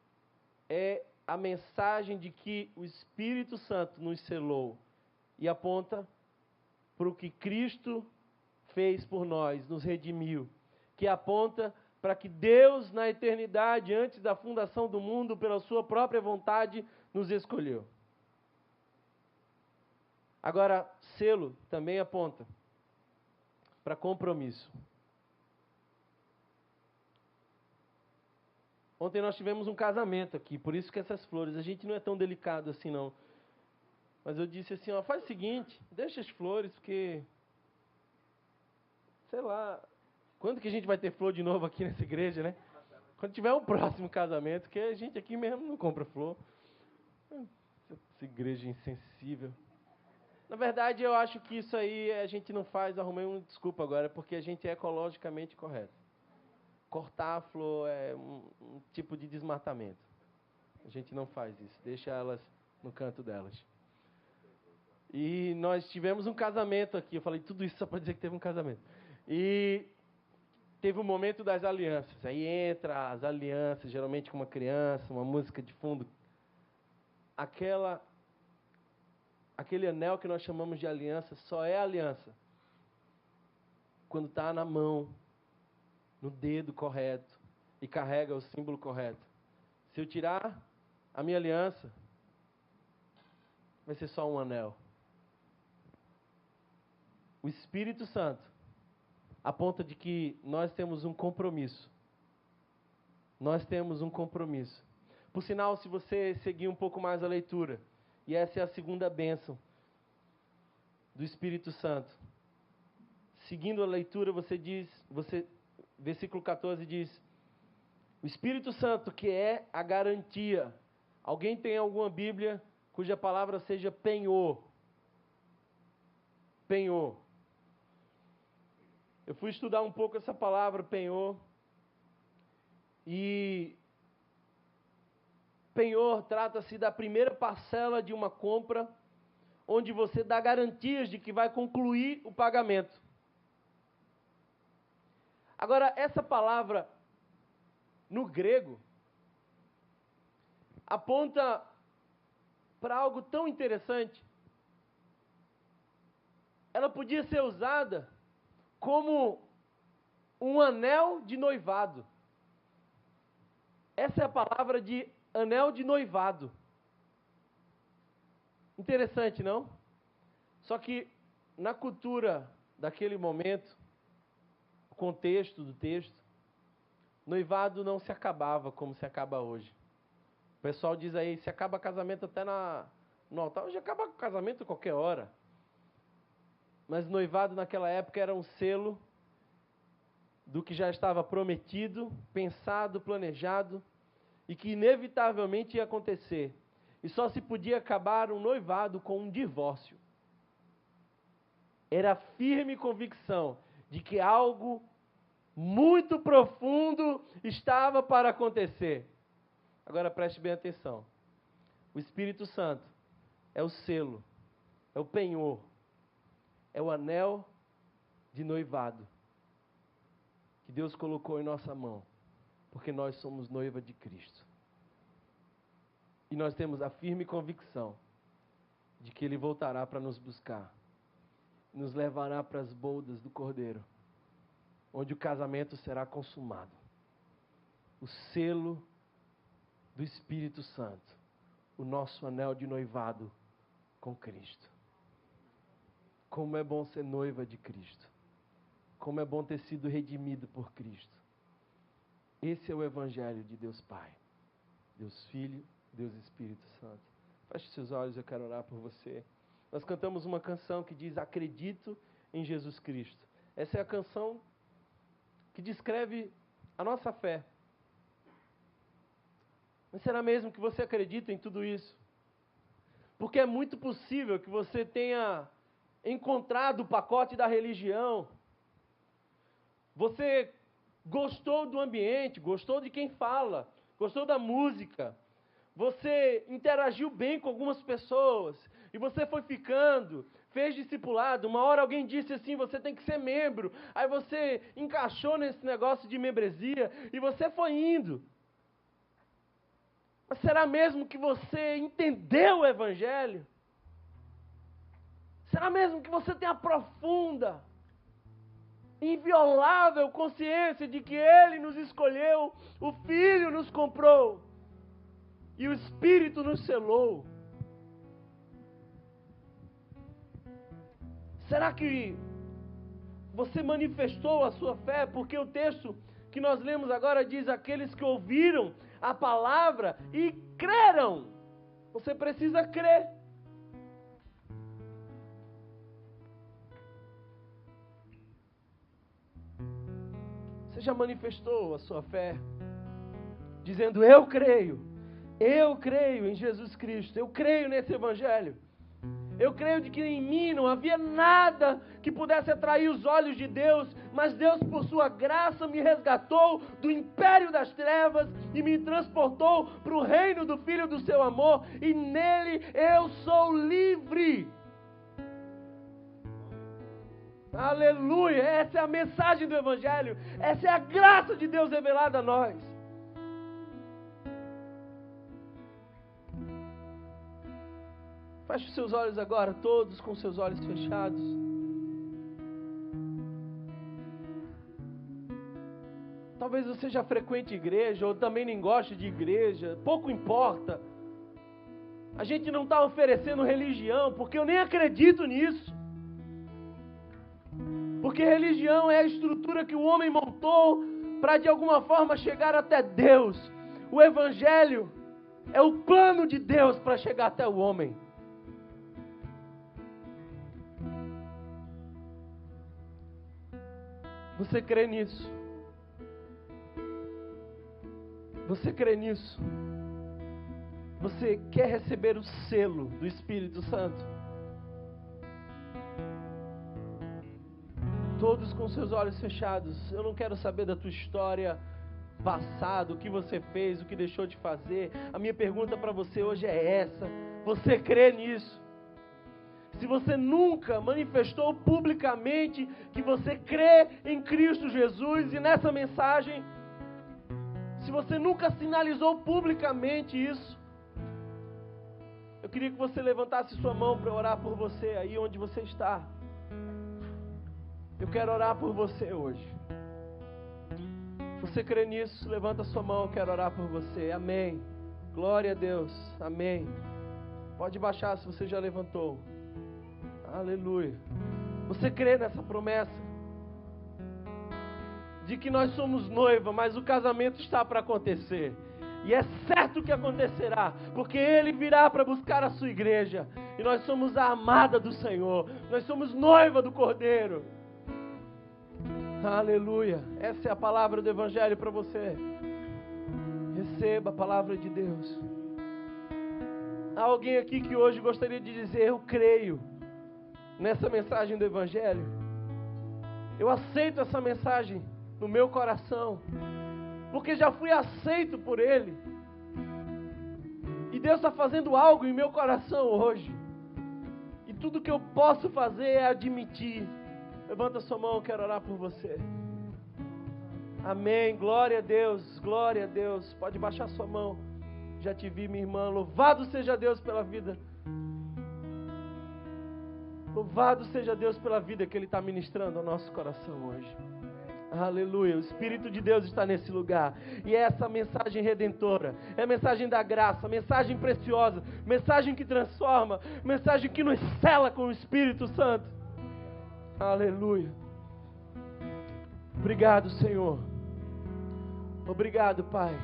é a mensagem de que o Espírito Santo nos selou e aponta para o que Cristo fez por nós, nos redimiu, que aponta para que Deus, na eternidade, antes da fundação do mundo, pela sua própria vontade, nos escolheu. Agora, selo também aponta para compromisso. Ontem nós tivemos um casamento aqui, por isso que essas flores, a gente não é tão delicado assim não. Mas eu disse assim, ó, faz o seguinte, deixa as flores, porque, sei lá, quando que a gente vai ter flor de novo aqui nessa igreja, né? Quando tiver um próximo casamento, que a gente aqui mesmo não compra flor. Essa igreja insensível. Na verdade, eu acho que isso aí a gente não faz, arrumei uma desculpa agora, porque a gente é ecologicamente correto. Cortar a flor é um tipo de desmatamento. A gente não faz isso, deixa elas no canto delas. E nós tivemos um casamento aqui, eu falei tudo isso só para dizer que teve um casamento. E teve o momento das alianças, aí entra as alianças, geralmente com uma criança, uma música de fundo. Aquele anel que nós chamamos de aliança só é aliança quando está na mão, no dedo correto e carrega o símbolo correto. Se eu tirar a minha aliança, vai ser só um anel. O Espírito Santo aponta de que nós temos um compromisso. Nós temos um compromisso. Por sinal, se você seguir um pouco mais a leitura, e essa é a segunda bênção do Espírito Santo. Seguindo a leitura, versículo 14 diz, o Espírito Santo, que é a garantia. Alguém tem alguma Bíblia cuja palavra seja penhor? Penhor. Eu fui estudar um pouco essa palavra, penhor, e penhor trata-se da primeira parcela de uma compra, onde você dá garantias de que vai concluir o pagamento. Agora, essa palavra, no grego, aponta para algo tão interessante. Ela podia ser usada como um anel de noivado. Essa é a palavra de anel de noivado. Interessante, não? Só que na cultura daquele momento, o contexto do texto, Noivado não se acabava como se acaba hoje. O pessoal diz aí, se acaba casamento até no altar. Hoje acaba casamento a qualquer hora. Mas noivado naquela época era um selo do que já estava prometido, pensado, planejado e que inevitavelmente ia acontecer. E só se podia acabar um noivado com um divórcio. Era a firme convicção de que algo muito profundo estava para acontecer. Agora preste bem atenção. O Espírito Santo é o selo, é o penhor, é o anel de noivado que Deus colocou em nossa mão, porque nós somos noiva de Cristo. E nós temos a firme convicção de que Ele voltará para nos buscar, nos levará para as bodas do Cordeiro, onde o casamento será consumado. O selo do Espírito Santo, o nosso anel de noivado com Cristo. Como é bom ser noiva de Cristo. Como é bom ter sido redimido por Cristo. Esse é o Evangelho de Deus Pai, Deus Filho, Deus Espírito Santo. Feche seus olhos, eu quero orar por você. Nós cantamos uma canção que diz: acredito em Jesus Cristo. Essa é a canção que descreve a nossa fé. Mas será mesmo que você acredita em tudo isso? Porque é muito possível que você tenha encontrado o pacote da religião. Você gostou do ambiente, gostou de quem fala, gostou da música. Você interagiu bem com algumas pessoas e você foi ficando, fez discipulado. Uma hora alguém disse assim, você tem que ser membro. Aí você encaixou nesse negócio de membresia e você foi indo. Mas será mesmo que você entendeu o Evangelho? Será mesmo que você tem a profunda, inviolável consciência de que Ele nos escolheu, o Filho nos comprou e o Espírito nos selou? Será que você manifestou a sua fé? Porque o texto que nós lemos agora diz: aqueles que ouviram a palavra e creram. Você precisa crer. Você já manifestou a sua fé, dizendo: eu creio em Jesus Cristo, eu creio nesse Evangelho, eu creio de que em mim não havia nada que pudesse atrair os olhos de Deus, mas Deus, por sua graça, me resgatou do império das trevas e me transportou para o reino do Filho do seu amor, e nele eu sou livre. Aleluia! Essa é a mensagem do Evangelho. Essa é a graça de Deus revelada a nós. Feche os seus olhos agora, todos com seus olhos fechados. Talvez você já frequente igreja, ou também nem goste de igreja, pouco importa. A gente não está oferecendo religião, porque eu nem acredito nisso. Porque religião é a estrutura que o homem montou para de alguma forma chegar até Deus. O Evangelho é o plano de Deus para chegar até o homem. Você crê nisso? Você crê nisso? Você quer receber o selo do Espírito Santo? Todos com seus olhos fechados. Eu não quero saber da tua história passada, o que você fez, o que deixou de fazer. A minha pergunta para você hoje é essa: você crê nisso? Se você nunca manifestou publicamente que você crê em Cristo Jesus, e nessa mensagem, se você nunca sinalizou publicamente isso, eu queria que você levantasse sua mão para orar por você aí onde você está. Eu quero orar por você hoje. Você crê nisso? Levanta sua mão, eu quero orar por você. Amém. Glória a Deus. Amém. Pode baixar se você já levantou. Aleluia. Você crê nessa promessa? de que nós somos noiva, mas o casamento está para acontecer. E é certo que acontecerá, porque Ele virá para buscar a sua igreja. E nós somos a amada do Senhor. Nós somos noiva do Cordeiro. Aleluia. Essa é a palavra do Evangelho para você. Receba a palavra de Deus. Há alguém aqui que hoje gostaria de dizer: eu creio nessa mensagem do Evangelho. Eu aceito essa mensagem no meu coração, porque já fui aceito por Ele. E Deus está fazendo algo em meu coração hoje. E tudo que eu posso fazer é admitir. Levanta sua mão, eu quero orar por você. Amém, glória a Deus, glória a Deus. Pode baixar sua mão. Já te vi, minha irmã. Louvado seja Deus pela vida. Louvado seja Deus pela vida que Ele está ministrando ao nosso coração hoje. Aleluia, o Espírito de Deus está nesse lugar. E é essa mensagem redentora, é a mensagem da graça, mensagem preciosa, mensagem que transforma, mensagem que nos sela com o Espírito Santo. Aleluia. Obrigado, Senhor. Obrigado, Pai,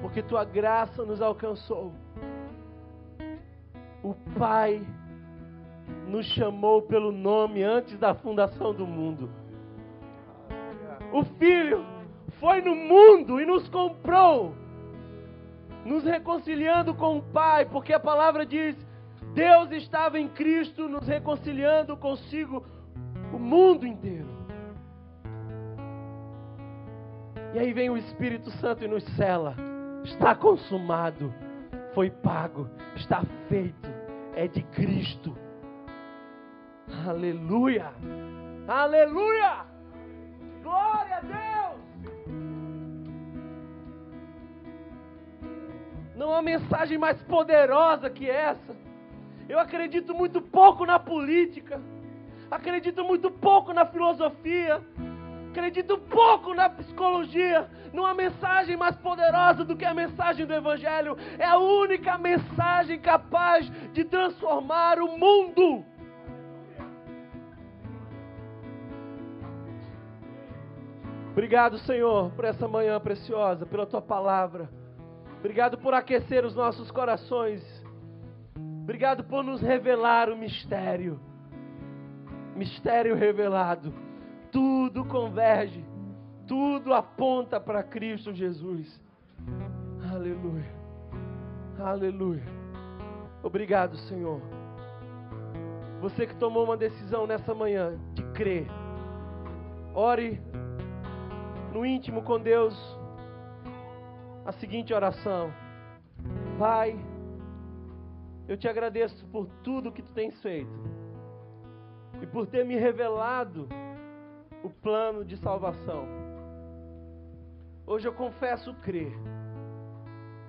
porque Tua graça nos alcançou. O Pai nos chamou pelo nome antes da fundação do mundo. O Filho foi no mundo e nos comprou, nos reconciliando com o Pai, porque a palavra diz: Deus estava em Cristo nos reconciliando consigo o mundo inteiro. E aí vem o Espírito Santo e nos sela. Está consumado, foi pago, está feito, é de Cristo. Aleluia, aleluia. Glória a Deus! Não há mensagem mais poderosa que essa. Eu acredito muito pouco na política. Acredito muito pouco na filosofia. Acredito pouco na psicologia. Não há mensagem mais poderosa do que a mensagem do Evangelho. É a única mensagem capaz de transformar o mundo. Obrigado, Senhor, por essa manhã preciosa, pela Tua palavra. Obrigado por aquecer os nossos corações. Obrigado por nos revelar o mistério. Mistério revelado. Tudo converge, tudo aponta para Cristo Jesus. Aleluia, aleluia. Obrigado, Senhor. Você que tomou uma decisão nessa manhã de crer, ore no íntimo com Deus a seguinte oração: Pai, eu te agradeço por tudo que Tu tens feito e por ter me revelado o plano de salvação. Hoje eu confesso crer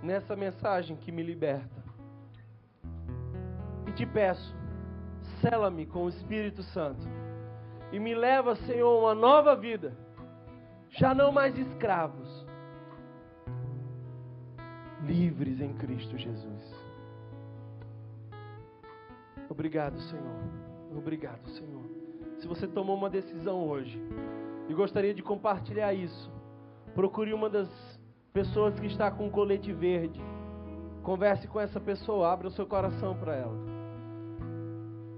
nessa mensagem que me liberta e te peço, sela-me com o Espírito Santo e me leva, Senhor, a uma nova vida. Já não mais escravos, livres em Cristo Jesus. Obrigado, Senhor. Obrigado, Senhor. Se você tomou uma decisão hoje e gostaria de compartilhar isso, procure uma das pessoas que está com o colete verde. Converse com essa pessoa, abra o seu coração para ela.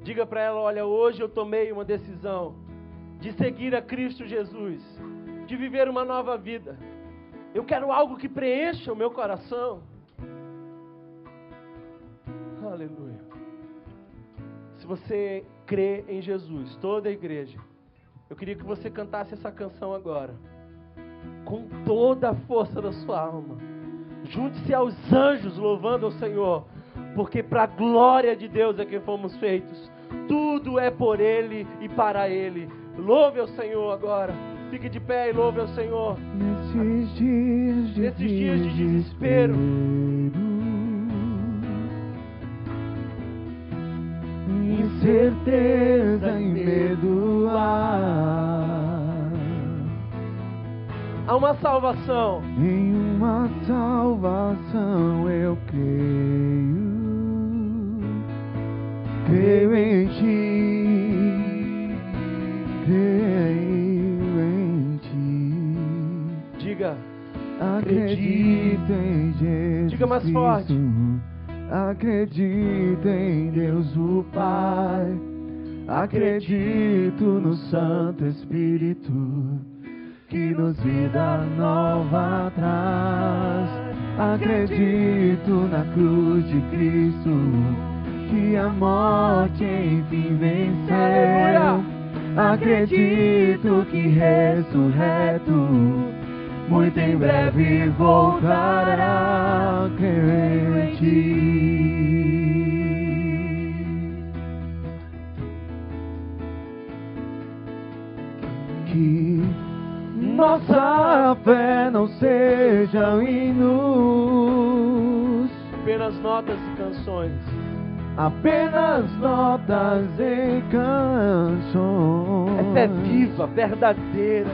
Diga para ela: olha, hoje eu tomei uma decisão de seguir a Cristo Jesus, de viver uma nova vida. Eu quero algo que preencha o meu coração. Aleluia. Se você crê em Jesus, toda a igreja, eu queria que você cantasse essa canção agora, com toda a força da sua alma. Junte-se aos anjos louvando ao Senhor, porque para a glória de Deus é que fomos feitos. Tudo é por Ele e para Ele. Louve ao Senhor agora. Fique de pé e louve ao Senhor. Nesses dias de desespero, incerteza e medo há uma salvação. Em uma salvação eu creio. Creio em Ti. Creio em Ti. Acredito em Jesus. Diga mais forte. Acredito em Deus o Pai. Acredito no Santo Espírito, que nos vida nova traz. Acredito na cruz de Cristo, que a morte enfim venceu. Acredito que ressurreto, muito em breve voltará. Creio em Ti. Que nossa fé não seja hinos, Apenas notas e canções. apenas notas e canções. Essa é viva, verdadeira.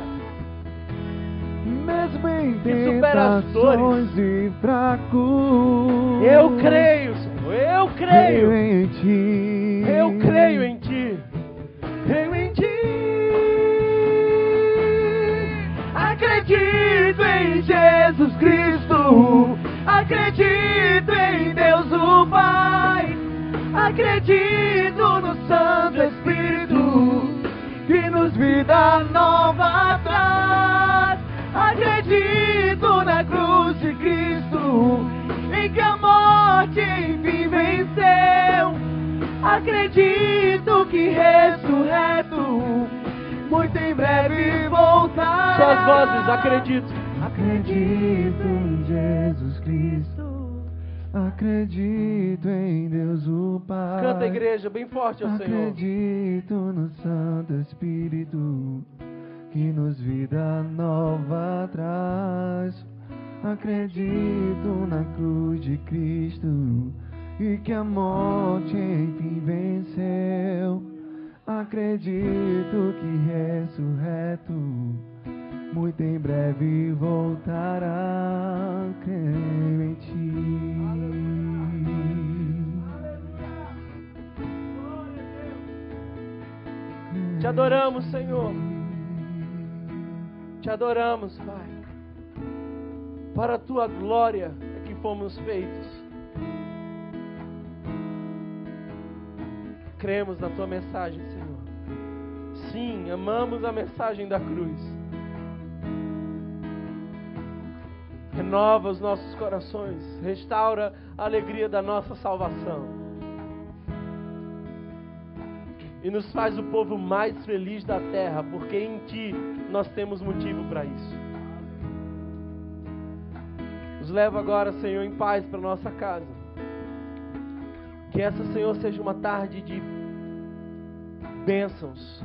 Mesmo em Que supera as dores. tentações e fracos. Eu creio, Senhor, eu Creio creio. em Ti. Eu creio em Ti. Creio em Ti. Acredito em Jesus Cristo. Acredito em Deus o Pai. Acredito no Santo Espírito, que nos vida nova traz. Acredito na cruz de Cristo, em que a morte enfim venceu. Acredito que ressurreto, muito em breve voltará. Suas vozes, acredito. Acredito em Jesus Cristo. Acredito em Deus o Pai. Canta, igreja, bem forte ao Senhor. Acredito no Santo Espírito, que nos vida nova traz. Acredito na cruz de Cristo, e que a morte enfim venceu. Acredito que ressurreto, muito em breve voltará. Creio em Ti. Te adoramos, Senhor. Te adoramos, Pai. Para a Tua glória é que fomos feitos. Cremos na Tua mensagem, Senhor. Sim, amamos a mensagem da cruz. Renova os nossos corações. Restaura a alegria da nossa salvação. E nos faz o povo mais feliz da terra, porque em Ti nós temos motivo para isso. Nos leva agora, Senhor, em paz para nossa casa. Que essa, Senhor, seja uma tarde de bênçãos,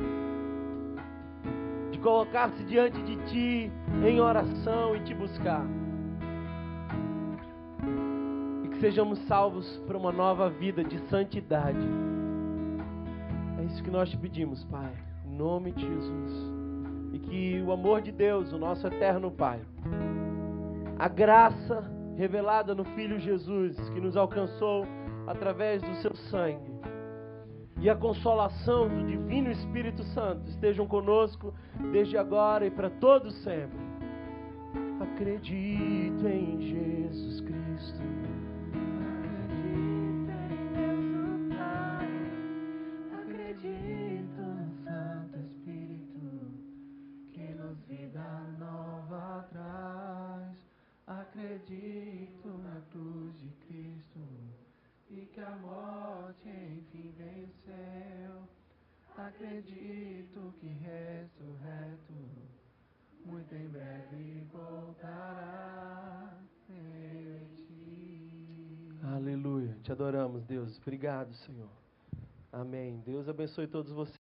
de colocar-se diante de Ti em oração e Te buscar. E que sejamos salvos para uma nova vida de santidade. É isso que nós te pedimos, Pai, em nome de Jesus. E que o amor de Deus, o nosso eterno Pai, a graça revelada no Filho Jesus, que nos alcançou através do seu sangue, e a consolação do Divino Espírito Santo estejam conosco desde agora e para todos sempre. Acredito em Jesus Cristo. Acredito no Santo Espírito, que nos vida nova traz. Acredito na cruz de Cristo, e que a morte enfim venceu. Acredito que ressurreto, muito em breve voltará. Creio em Ti. Aleluia. Te adoramos, Deus. Obrigado, Senhor. Amém. Deus abençoe todos vocês.